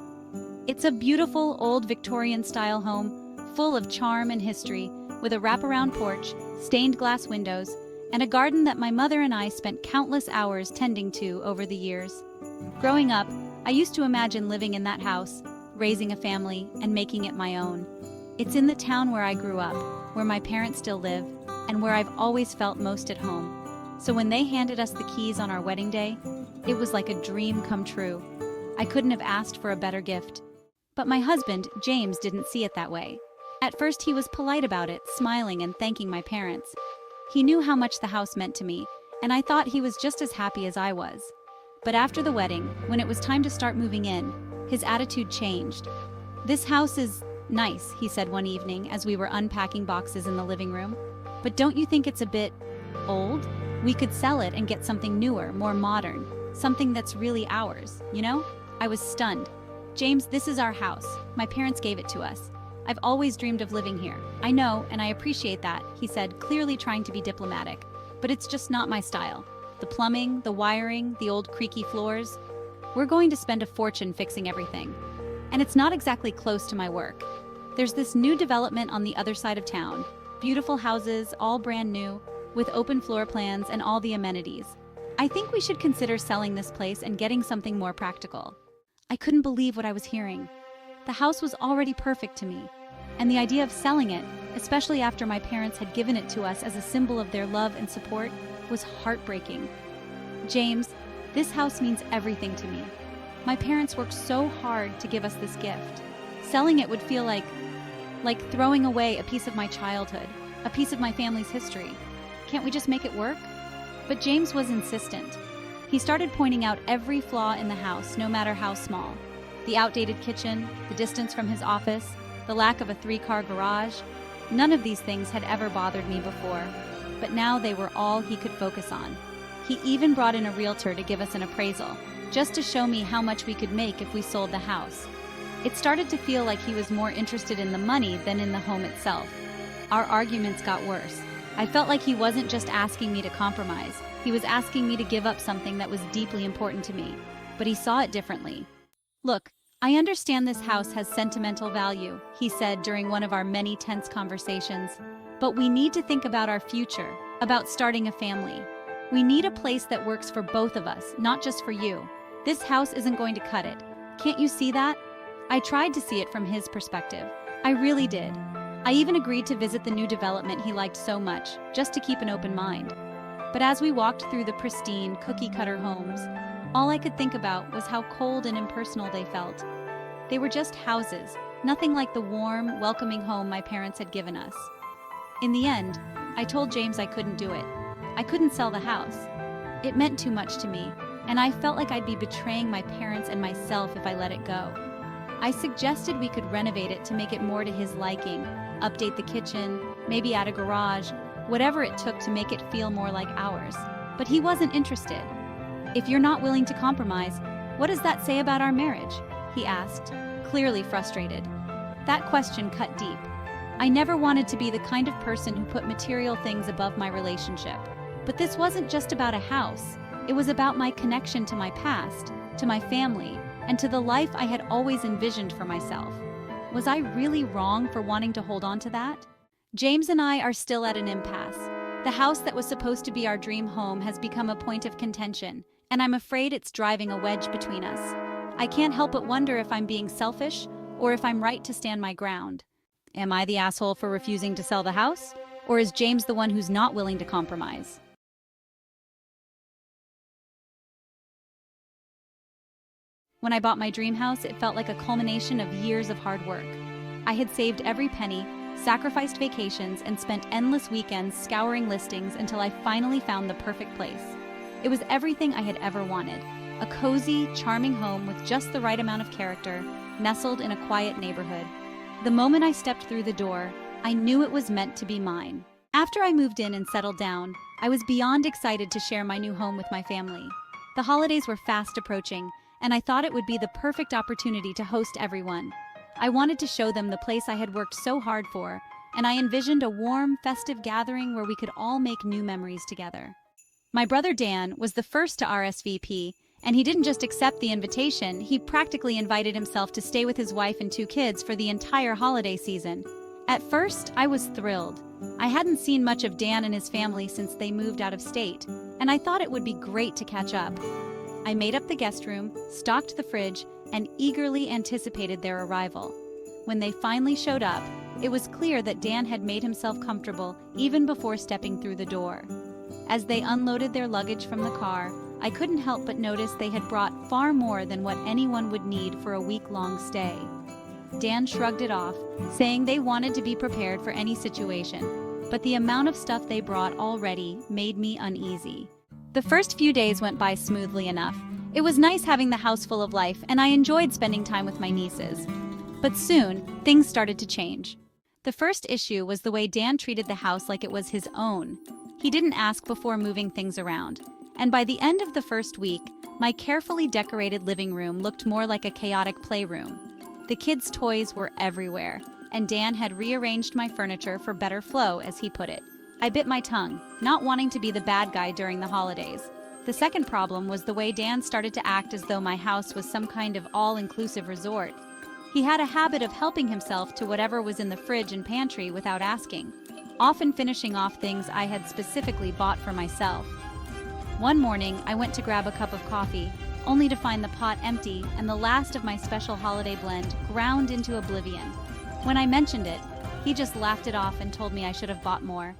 It's a beautiful, old Victorian-style home, full of charm and history, with a wraparound porch, stained glass windows, and a garden that my mother and I spent countless hours tending to over the years. Growing up, I used to imagine living in that house, raising a family, and making it my own. It's in the town where I grew up, where my parents still live, and where I've always felt most at home. So when they handed us the keys on our wedding day, it was like a dream come true. I couldn't have asked for a better gift. But my husband, James, didn't see it that way. At first he was polite about it, smiling and thanking my parents. He knew how much the house meant to me, and I thought he was just as happy as I was. But after the wedding, when it was time to start moving in, his attitude changed. "This house is nice," he said one evening as we were unpacking boxes in the living room. "But don't you think it's a bit old? We could sell it and get something newer, more modern, something that's really ours, you know?" I was stunned. "James, this is our house. My parents gave it to us. I've always dreamed of living here. I know, and I appreciate that," he said, clearly trying to be diplomatic. "But it's just not my style. The plumbing, the wiring, the old creaky floors. We're going to spend a fortune fixing everything. And it's not exactly close to my work. There's this new development on the other side of town. Beautiful houses, all brand new, with open floor plans and all the amenities. I think we should consider selling this place and getting something more practical." I couldn't believe what I was hearing. The house was already perfect to me, and the idea of selling it, especially after my parents had given it to us as a symbol of their love and support, was heartbreaking. "James, this house means everything to me. My parents worked so hard to give us this gift. Selling it would feel like throwing away a piece of my childhood, a piece of my family's history. Can't we just make it work?" But James was insistent. He started pointing out every flaw in the house, no matter how small. The outdated kitchen, the distance from his office, the lack of a 3-car garage. None of these things had ever bothered me before, but now they were all he could focus on. He even brought in a realtor to give us an appraisal, just to show me how much we could make if we sold the house. It started to feel like he was more interested in the money than in the home itself. Our arguments got worse. I felt like he wasn't just asking me to compromise. He was asking me to give up something that was deeply important to me, but he saw it differently. "Look, "I understand this house has sentimental value," he said during one of our many tense conversations. "But we need to think about our future, about starting a family. We need a place that works for both of us, not just for you. This house isn't going to cut it. Can't you see that?" I tried to see it from his perspective. I really did. I even agreed to visit the new development he liked so much, just to keep an open mind. But as we walked through the pristine, cookie-cutter homes, all I could think about was how cold and impersonal they felt. They were just houses, nothing like the warm, welcoming home my parents had given us. In the end, I told James I couldn't do it. I couldn't sell the house. It meant too much to me, and I felt like I'd be betraying my parents and myself if I let it go. I suggested we could renovate it to make it more to his liking, update the kitchen, maybe add a garage, whatever it took to make it feel more like ours. But he wasn't interested. "If you're not willing to compromise, what does that say about our marriage?" he asked, clearly frustrated. That question cut deep. I never wanted to be the kind of person who put material things above my relationship. But this wasn't just about a house. It was about my connection to my past, to my family, and to the life I had always envisioned for myself. Was I really wrong for wanting to hold on to that? James and I are still at an impasse. The house that was supposed to be our dream home has become a point of contention, and I'm afraid it's driving a wedge between us. I can't help but wonder if I'm being selfish or if I'm right to stand my ground. Am I the asshole for refusing to sell the house? Or is James the one who's not willing to compromise? When I bought my dream house, it felt like a culmination of years of hard work. I had saved every penny, sacrificed vacations, and spent endless weekends scouring listings until I finally found the perfect place. It was everything I had ever wanted. A cozy, charming home with just the right amount of character, nestled in a quiet neighborhood. The moment I stepped through the door, I knew it was meant to be mine. After I moved in and settled down, I was beyond excited to share my new home with my family. The holidays were fast approaching, and I thought it would be the perfect opportunity to host everyone. I wanted to show them the place I had worked so hard for, and I envisioned a warm, festive gathering where we could all make new memories together. My brother Dan was the first to RSVP, and he didn't just accept the invitation, he practically invited himself to stay with his wife and 2 kids for the entire holiday season. At first, I was thrilled. I hadn't seen much of Dan and his family since they moved out of state, and I thought it would be great to catch up. I made up the guest room, stocked the fridge, and eagerly anticipated their arrival. When they finally showed up, it was clear that Dan had made himself comfortable even before stepping through the door. As they unloaded their luggage from the car, I couldn't help but notice they had brought far more than what anyone would need for a week-long stay. Dan shrugged it off, saying they wanted to be prepared for any situation, but the amount of stuff they brought already made me uneasy. The first few days went by smoothly enough. It was nice having the house full of life, and I enjoyed spending time with my nieces. But soon, things started to change. The first issue was the way Dan treated the house like it was his own. He didn't ask before moving things around, and by the end of the first week, my carefully decorated living room looked more like a chaotic playroom. The kids' toys were everywhere, and Dan had rearranged my furniture for better flow, as he put it. I bit my tongue, not wanting to be the bad guy during the holidays. The second problem was the way Dan started to act as though my house was some kind of all-inclusive resort. He had a habit of helping himself to whatever was in the fridge and pantry without asking, often finishing off things I had specifically bought for myself. One morning, I went to grab a cup of coffee, only to find the pot empty and the last of my special holiday blend ground into oblivion. When I mentioned it, he just laughed it off and told me I should have bought more.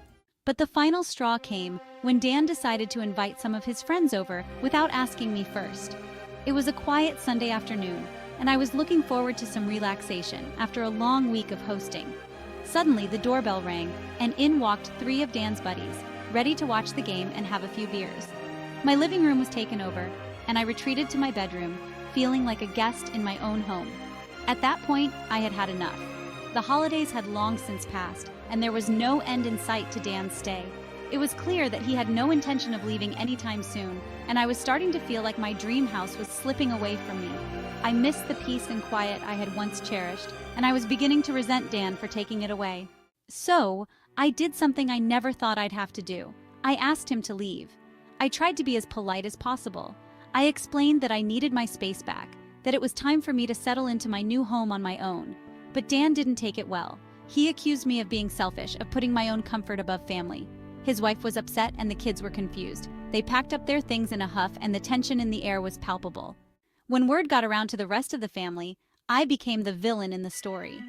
But the final straw came when Dan decided to invite some of his friends over without asking me first. It was a quiet Sunday afternoon, and I was looking forward to some relaxation after a long week of hosting. Suddenly, the doorbell rang, and in walked 3 of Dan's buddies, ready to watch the game and have a few beers. My living room was taken over, and I retreated to my bedroom, feeling like a guest in my own home. At that point, I had had enough. The holidays had long since passed, and there was no end in sight to Dan's stay. It was clear that he had no intention of leaving anytime soon, and I was starting to feel like my dream house was slipping away from me. I missed the peace and quiet I had once cherished, and I was beginning to resent Dan for taking it away. So, I did something I never thought I'd have to do. I asked him to leave. I tried to be as polite as possible. I explained that I needed my space back, that it was time for me to settle into my new home on my own. But Dan didn't take it well. He accused me of being selfish, of putting my own comfort above family. His wife was upset and the kids were confused. They packed up their things in a huff and the tension in the air was palpable. When word got around to the rest of the family, I became the villain in the story.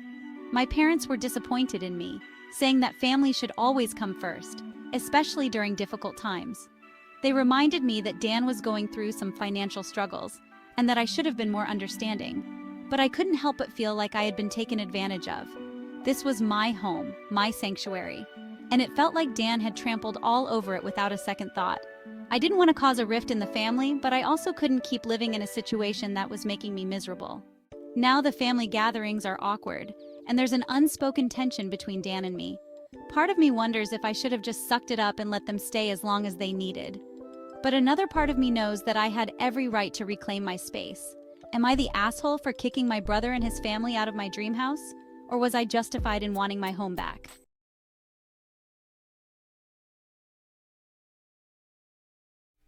My parents were disappointed in me, saying that family should always come first, especially during difficult times. They reminded me that Dan was going through some financial struggles and that I should have been more understanding. But I couldn't help but feel like I had been taken advantage of. This was my home, my sanctuary, and it felt like Dan had trampled all over it without a second thought. I didn't want to cause a rift in the family, but I also couldn't keep living in a situation that was making me miserable. Now the family gatherings are awkward, and there's an unspoken tension between Dan and me. Part of me wonders if I should have just sucked it up and let them stay as long as they needed. But another part of me knows that I had every right to reclaim my space. Am I the asshole for kicking my brother and his family out of my dream house? Or was I justified in wanting my home back?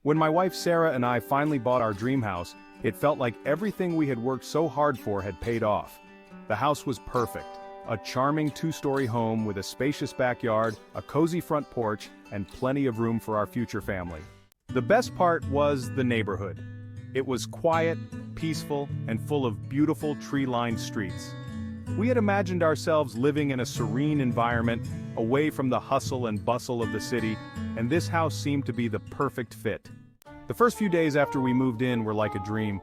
When my wife Sarah and I finally bought our dream house, it felt like everything we had worked so hard for had paid off. The house was perfect. A charming two-story home with a spacious backyard, a cozy front porch, and plenty of room for our future family. The best part was the neighborhood. It was quiet, peaceful, and full of beautiful tree-lined streets. We had imagined ourselves living in a serene environment, away from the hustle and bustle of the city, and this house seemed to be the perfect fit. The first few days after we moved in were like a dream.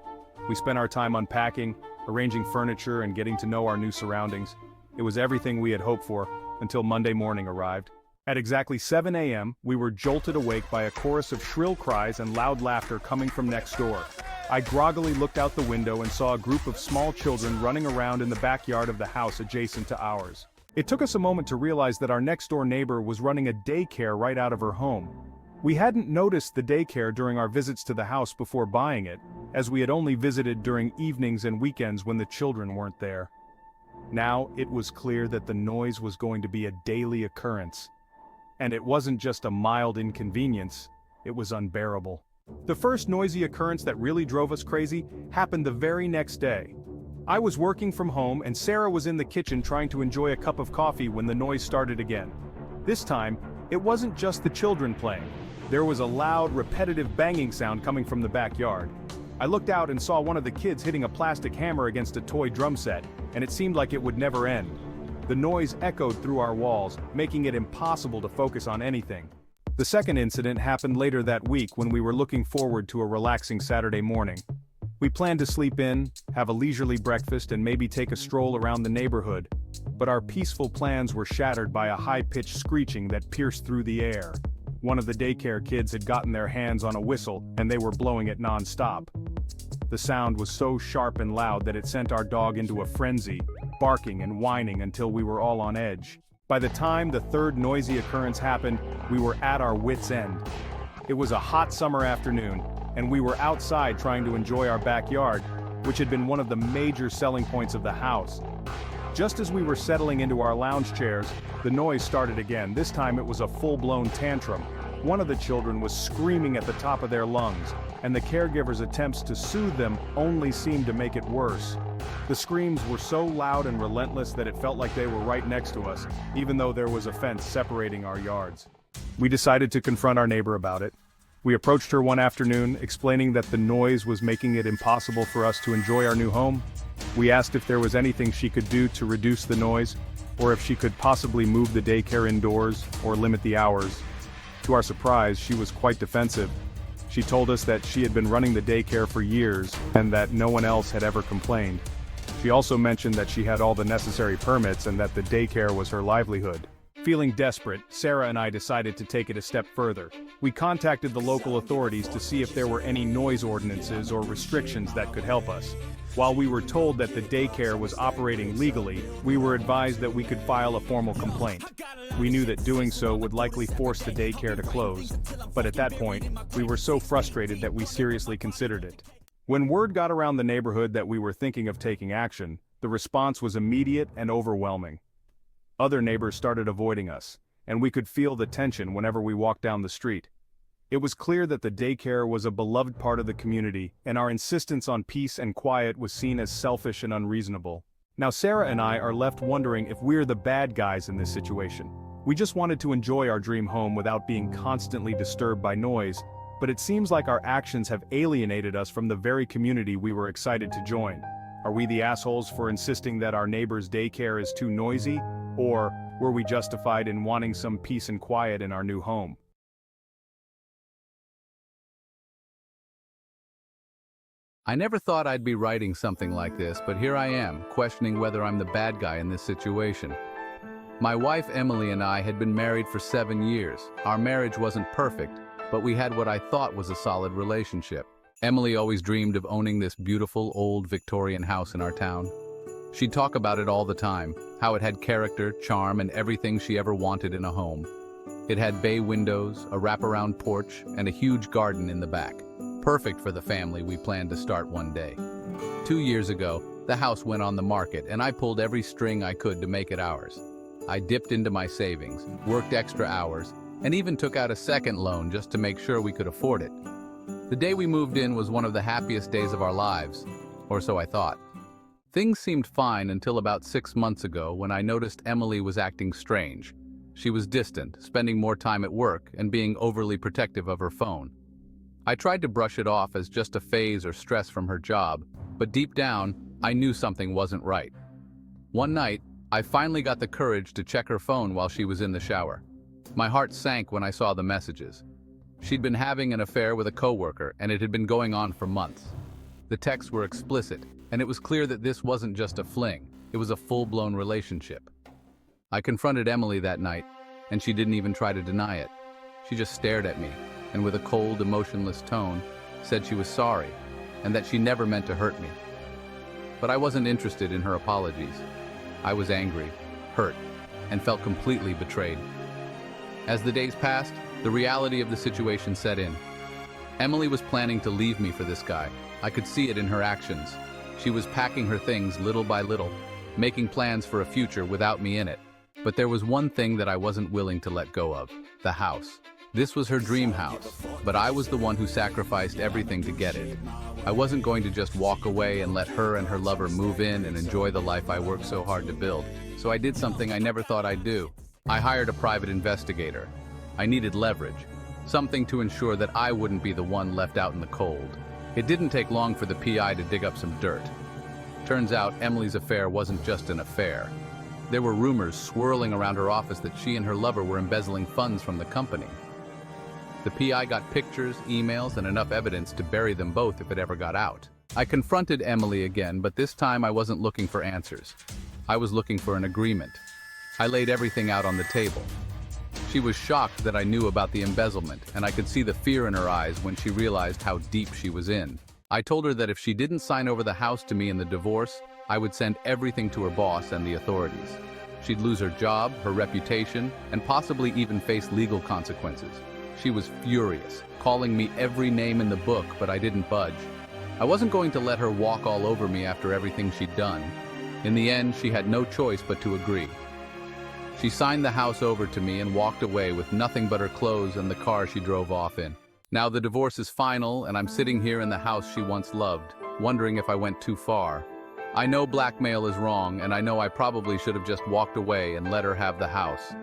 We spent our time unpacking, arranging furniture, and getting to know our new surroundings. It was everything we had hoped for, until Monday morning arrived. At exactly 7 a.m., we were jolted awake by a chorus of shrill cries and loud laughter coming from next door. I groggily looked out the window and saw a group of small children running around in the backyard of the house adjacent to ours. It took us a moment to realize that our next-door neighbor was running a daycare right out of her home. We hadn't noticed the daycare during our visits to the house before buying it, as we had only visited during evenings and weekends when the children weren't there. Now, it was clear that the noise was going to be a daily occurrence. And it wasn't just a mild inconvenience, it was unbearable. The first noisy occurrence that really drove us crazy happened the very next day. I was working from home and Sarah was in the kitchen trying to enjoy a cup of coffee when the noise started again. This time, it wasn't just the children playing. There was a loud, repetitive banging sound coming from the backyard. I looked out and saw one of the kids hitting a plastic hammer against a toy drum set, and it seemed like it would never end. The noise echoed through our walls, making it impossible to focus on anything. The second incident happened later that week when we were looking forward to a relaxing Saturday morning. We planned to sleep in, have a leisurely breakfast, and maybe take a stroll around the neighborhood. But our peaceful plans were shattered by a high-pitched screeching that pierced through the air. One of the daycare kids had gotten their hands on a whistle, and they were blowing it non-stop. The sound was so sharp and loud that it sent our dog into a frenzy, barking and whining until we were all on edge. By the time the third noisy occurrence happened, we were at our wits' end. It was a hot summer afternoon, and we were outside trying to enjoy our backyard, which had been one of the major selling points of the house. Just as we were settling into our lounge chairs, the noise started again. This time it was a full-blown tantrum. One of the children was screaming at the top of their lungs, and the caregiver's attempts to soothe them only seemed to make it worse. The screams were so loud and relentless that it felt like they were right next to us, even though there was a fence separating our yards. We decided to confront our neighbor about it. We approached her one afternoon, explaining that the noise was making it impossible for us to enjoy our new home. We asked if there was anything she could do to reduce the noise, or if she could possibly move the daycare indoors or limit the hours. To our surprise, she was quite defensive. She told us that she had been running the daycare for years and that no one else had ever complained. She also mentioned that she had all the necessary permits and that the daycare was her livelihood. Feeling desperate, Sarah and I decided to take it a step further. We contacted the local authorities to see if there were any noise ordinances or restrictions that could help us. While we were told that the daycare was operating legally, we were advised that we could file a formal complaint. We knew that doing so would likely force the daycare to close, but at that point, we were so frustrated that we seriously considered it. When word got around the neighborhood that we were thinking of taking action, the response was immediate and overwhelming. Other neighbors started avoiding us, and we could feel the tension whenever we walked down the street. It was clear that the daycare was a beloved part of the community, and our insistence on peace and quiet was seen as selfish and unreasonable. Now Sarah and I are left wondering if we're the bad guys in this situation. We just wanted to enjoy our dream home without being constantly disturbed by noise, but it seems like our actions have alienated us from the very community we were excited to join. Are we the assholes for insisting that our neighbor's daycare is too noisy, or were we justified in wanting some peace and quiet in our new home? I never thought I'd be writing something like this, but here I am, questioning whether I'm the bad guy in this situation. My wife Emily and I had been married for 7 years. Our marriage wasn't perfect, but we had what I thought was a solid relationship. Emily always dreamed of owning this beautiful old Victorian house in our town. She'd talk about it all the time, how it had character, charm, and everything she ever wanted in a home. It had bay windows, a wraparound porch, and a huge garden in the back. Perfect for the family we planned to start one day. 2 years ago, the house went on the market and I pulled every string I could to make it ours. I dipped into my savings, worked extra hours, and even took out a second loan just to make sure we could afford it. The day we moved in was one of the happiest days of our lives, or so I thought. Things seemed fine until about 6 months ago when I noticed Emily was acting strange. She was distant, spending more time at work, and being overly protective of her phone. I tried to brush it off as just a phase or stress from her job, but deep down, I knew something wasn't right. One night, I finally got the courage to check her phone while she was in the shower. My heart sank when I saw the messages. She'd been having an affair with a coworker, and it had been going on for months. The texts were explicit, and it was clear that this wasn't just a fling, it was a full-blown relationship. I confronted Emily that night, and she didn't even try to deny it. She just stared at me, and with a cold, emotionless tone, said she was sorry, and that she never meant to hurt me. But I wasn't interested in her apologies. I was angry, hurt, and felt completely betrayed. As the days passed, the reality of the situation set in. Emily was planning to leave me for this guy. I could see it in her actions. She was packing her things little by little, making plans for a future without me in it. But there was one thing that I wasn't willing to let go of: the house. This was her dream house, but I was the one who sacrificed everything to get it. I wasn't going to just walk away and let her and her lover move in and enjoy the life I worked so hard to build. So I did something I never thought I'd do. I hired a private investigator. I needed leverage, something to ensure that I wouldn't be the one left out in the cold. It didn't take long for the PI to dig up some dirt. Turns out Emily's affair wasn't just an affair. There were rumors swirling around her office that she and her lover were embezzling funds from the company. The PI got pictures, emails, and enough evidence to bury them both if it ever got out. I confronted Emily again, but this time I wasn't looking for answers. I was looking for an agreement. I laid everything out on the table. She was shocked that I knew about the embezzlement, and I could see the fear in her eyes when she realized how deep she was in. I told her that if she didn't sign over the house to me in the divorce, I would send everything to her boss and the authorities. She'd lose her job, her reputation, and possibly even face legal consequences. She was furious, calling me every name in the book, but I didn't budge. I wasn't going to let her walk all over me after everything she'd done. In the end, she had no choice but to agree. She signed the house over to me and walked away with nothing but her clothes and the car she drove off in. Now the divorce is final, and I'm sitting here in the house she once loved, wondering if I went too far. I know blackmail is wrong, and I know I probably should have just walked away and let her have the house.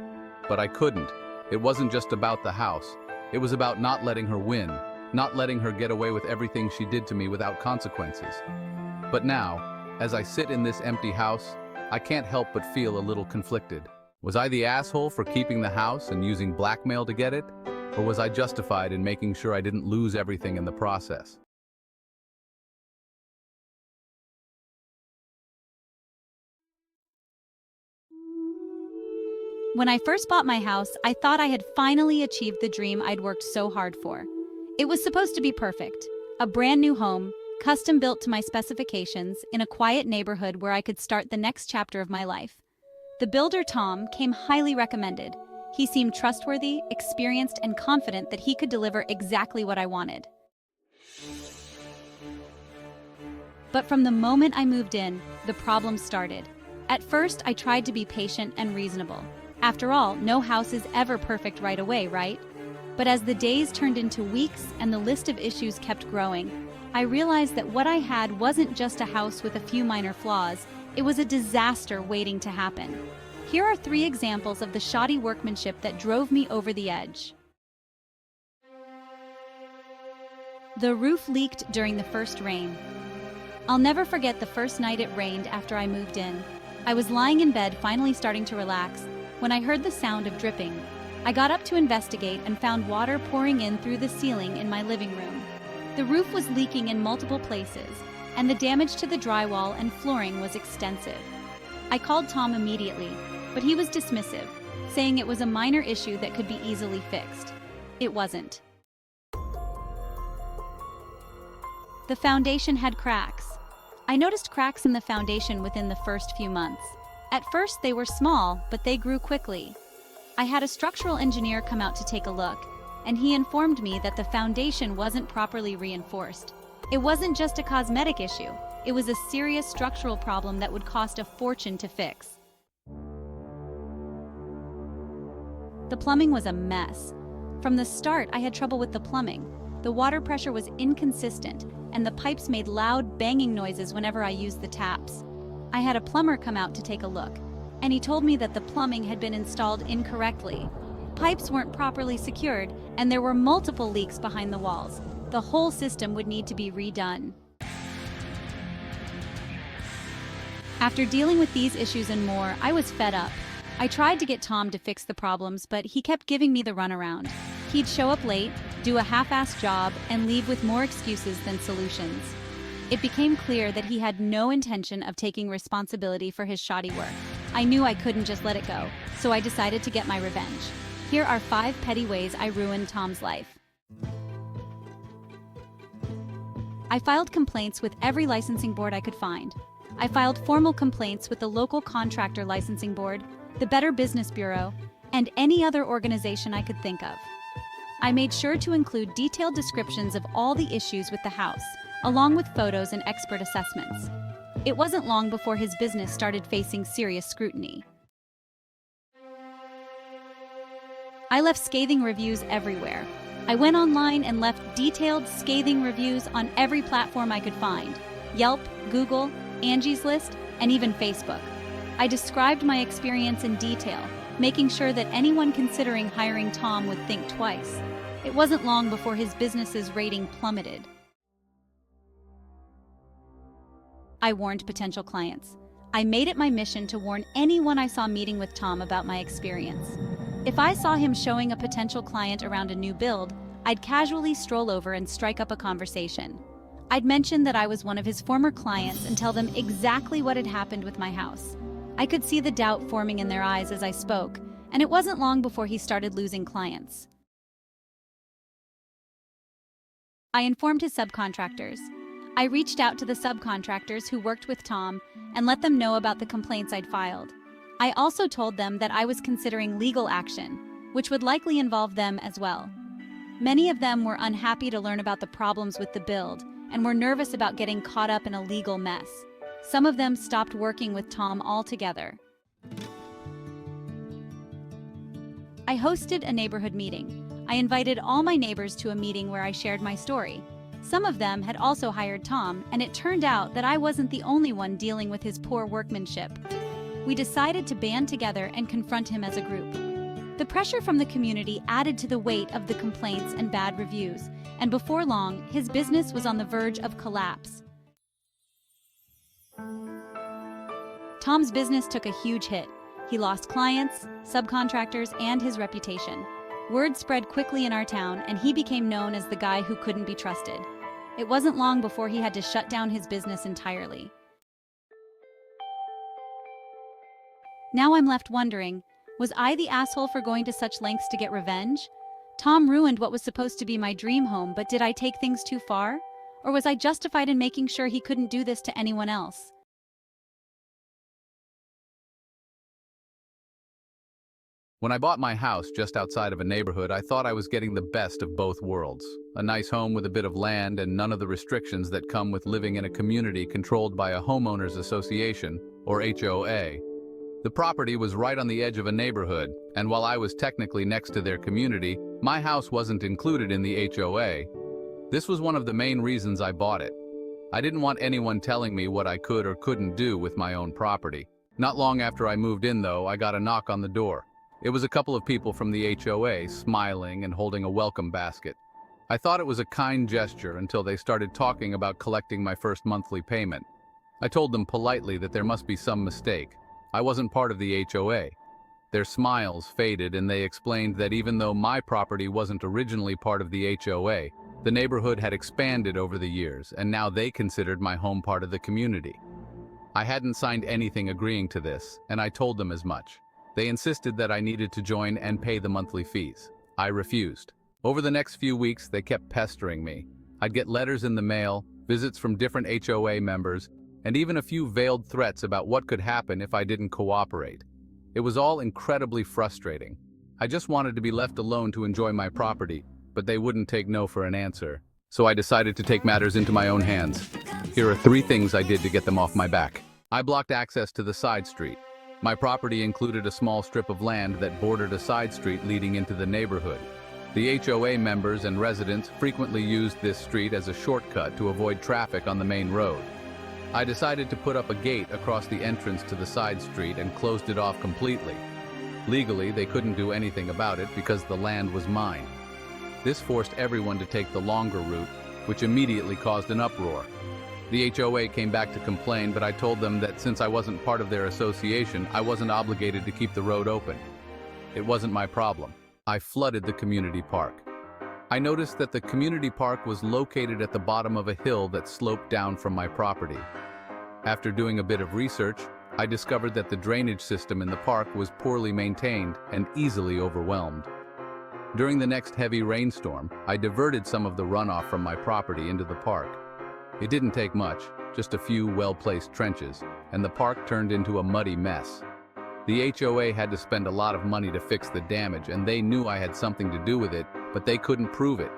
But I couldn't. It wasn't just about the house. It was about not letting her win, not letting her get away with everything she did to me without consequences. But now, as I sit in this empty house, I can't help but feel a little conflicted. Was I the asshole for keeping the house and using blackmail to get it? Or was I justified in making sure I didn't lose everything in the process? When I first bought my house, I thought I had finally achieved the dream I'd worked so hard for. It was supposed to be perfect. A brand new home, custom built to my specifications, in a quiet neighborhood where I could start the next chapter of my life. The builder, Tom, came highly recommended. He seemed trustworthy, experienced, and confident that he could deliver exactly what I wanted. But from the moment I moved in, the problem started. At first, I tried to be patient and reasonable. After all, no house is ever perfect right away, right? But as the days turned into weeks and the list of issues kept growing, I realized that what I had wasn't just a house with a few minor flaws, it was a disaster waiting to happen. Here are 3 examples of the shoddy workmanship that drove me over the edge. The roof leaked during the first rain. I'll never forget the first night it rained after I moved in. I was lying in bed, finally starting to relax, when I heard the sound of dripping. I got up to investigate and found water pouring in through the ceiling in my living room. The roof was leaking in multiple places, and the damage to the drywall and flooring was extensive. I called Tom immediately, but he was dismissive, saying it was a minor issue that could be easily fixed. It wasn't. The foundation had cracks. I noticed cracks in the foundation within the first few months. At first they were small, but they grew quickly. I had a structural engineer come out to take a look, and he informed me that the foundation wasn't properly reinforced. It wasn't just a cosmetic issue, it was a serious structural problem that would cost a fortune to fix. The plumbing was a mess. From the start, I had trouble with the plumbing. The water pressure was inconsistent, and the pipes made loud banging noises whenever I used the taps. I had a plumber come out to take a look, and he told me that the plumbing had been installed incorrectly. Pipes weren't properly secured, and there were multiple leaks behind the walls. The whole system would need to be redone. After dealing with these issues and more, I was fed up. I tried to get Tom to fix the problems, but he kept giving me the runaround. He'd show up late, do a half-assed job, and leave with more excuses than solutions. It became clear that he had no intention of taking responsibility for his shoddy work. I knew I couldn't just let it go, so I decided to get my revenge. Here are 5 petty ways I ruined Tom's life. I filed complaints with every licensing board I could find. I filed formal complaints with the local contractor licensing board, the Better Business Bureau, and any other organization I could think of. I made sure to include detailed descriptions of all the issues with the house, along with photos and expert assessments. It wasn't long before his business started facing serious scrutiny. I left scathing reviews everywhere. I went online and left detailed, scathing reviews on every platform I could find: Yelp, Google, Angie's List, and even Facebook. I described my experience in detail, making sure that anyone considering hiring Tom would think twice. It wasn't long before his business's rating plummeted. I warned potential clients. I made it my mission to warn anyone I saw meeting with Tom about my experience. If I saw him showing a potential client around a new build, I'd casually stroll over and strike up a conversation. I'd mention that I was one of his former clients and tell them exactly what had happened with my house. I could see the doubt forming in their eyes as I spoke, and it wasn't long before he started losing clients. I informed his subcontractors. I reached out to the subcontractors who worked with Tom and let them know about the complaints I'd filed. I also told them that I was considering legal action, which would likely involve them as well. Many of them were unhappy to learn about the problems with the build and were nervous about getting caught up in a legal mess. Some of them stopped working with Tom altogether. I hosted a neighborhood meeting. I invited all my neighbors to a meeting where I shared my story. Some of them had also hired Tom, and it turned out that I wasn't the only one dealing with his poor workmanship. We decided to band together and confront him as a group. The pressure from the community added to the weight of the complaints and bad reviews, and before long, his business was on the verge of collapse. Tom's business took a huge hit. He lost clients, subcontractors, and his reputation. Word spread quickly in our town, and he became known as the guy who couldn't be trusted. It wasn't long before he had to shut down his business entirely. Now I'm left wondering, was I the asshole for going to such lengths to get revenge? Tom ruined what was supposed to be my dream home, but did I take things too far? Or was I justified in making sure he couldn't do this to anyone else? When I bought my house just outside of a neighborhood, I thought I was getting the best of both worlds. A nice home with a bit of land and none of the restrictions that come with living in a community controlled by a homeowners association, or HOA. The property was right on the edge of a neighborhood, and while I was technically next to their community, My house wasn't included in the HOA. This was one of the main reasons I bought it. I didn't want anyone telling me what I could or couldn't do with my own property. Not long after I moved in, though, I got a knock on the door. It was a couple of people from the HOA, smiling and holding a welcome basket. I thought it was a kind gesture until they started talking about collecting my first monthly payment. I told them politely that there must be some mistake. I wasn't part of the HOA. Their smiles faded and they explained that even though my property wasn't originally part of the HOA, the neighborhood had expanded over the years and now they considered my home part of the community. I hadn't signed anything agreeing to this, and I told them as much. They insisted that I needed to join and pay the monthly fees. I refused. Over the next few weeks, they kept pestering me. I'd get letters in the mail, visits from different HOA members, and even a few veiled threats about what could happen if I didn't cooperate. It was all incredibly frustrating. I just wanted to be left alone to enjoy my property, but they wouldn't take no for an answer. So I decided to take matters into my own hands. Here are 3 things I did to get them off my back. I blocked access to the side street. My property included a small strip of land that bordered a side street leading into the neighborhood. The HOA members and residents frequently used this street as a shortcut to avoid traffic on the main road. I decided to put up a gate across the entrance to the side street and closed it off completely. Legally, they couldn't do anything about it because the land was mine. This forced everyone to take the longer route, which immediately caused an uproar. The HOA came back to complain, but I told them that since I wasn't part of their association, I wasn't obligated to keep the road open. It wasn't my problem. I flooded the community park. I noticed that the community park was located at the bottom of a hill that sloped down from my property. After doing a bit of research, I discovered that the drainage system in the park was poorly maintained and easily overwhelmed. During the next heavy rainstorm, I diverted some of the runoff from my property into the park. It didn't take much, just a few well-placed trenches, and the park turned into a muddy mess. The HOA had to spend a lot of money to fix the damage, and they knew I had something to do with it, but they couldn't prove it.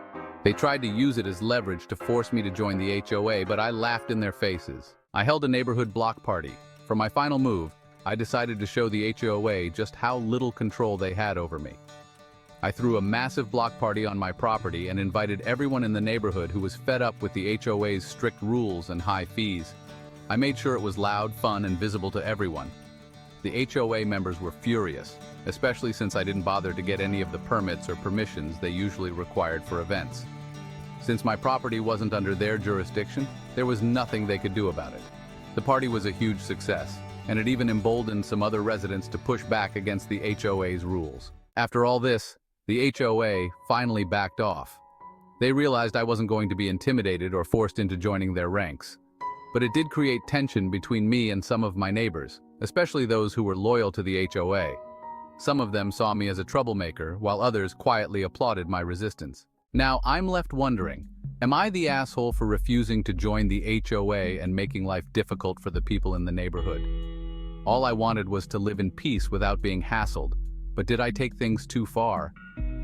They tried to use it as leverage to force me to join the HOA, but I laughed in their faces. I held a neighborhood block party. For my final move, I decided to show the HOA just how little control they had over me. I threw a massive block party on my property and invited everyone in the neighborhood who was fed up with the HOA's strict rules and high fees. I made sure it was loud, fun, and visible to everyone. The HOA members were furious, especially since I didn't bother to get any of the permits or permissions they usually required for events. Since my property wasn't under their jurisdiction, there was nothing they could do about it. The party was a huge success, and it even emboldened some other residents to push back against the HOA's rules. After all this, the HOA finally backed off. They realized I wasn't going to be intimidated or forced into joining their ranks. But it did create tension between me and some of my neighbors, especially those who were loyal to the HOA. Some of them saw me as a troublemaker, while others quietly applauded my resistance. Now, I'm left wondering, am I the asshole for refusing to join the HOA and making life difficult for the people in the neighborhood? All I wanted was to live in peace without being hassled, but did I take things too far?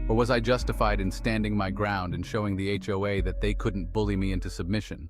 Or was I justified in standing my ground and showing the HOA that they couldn't bully me into submission?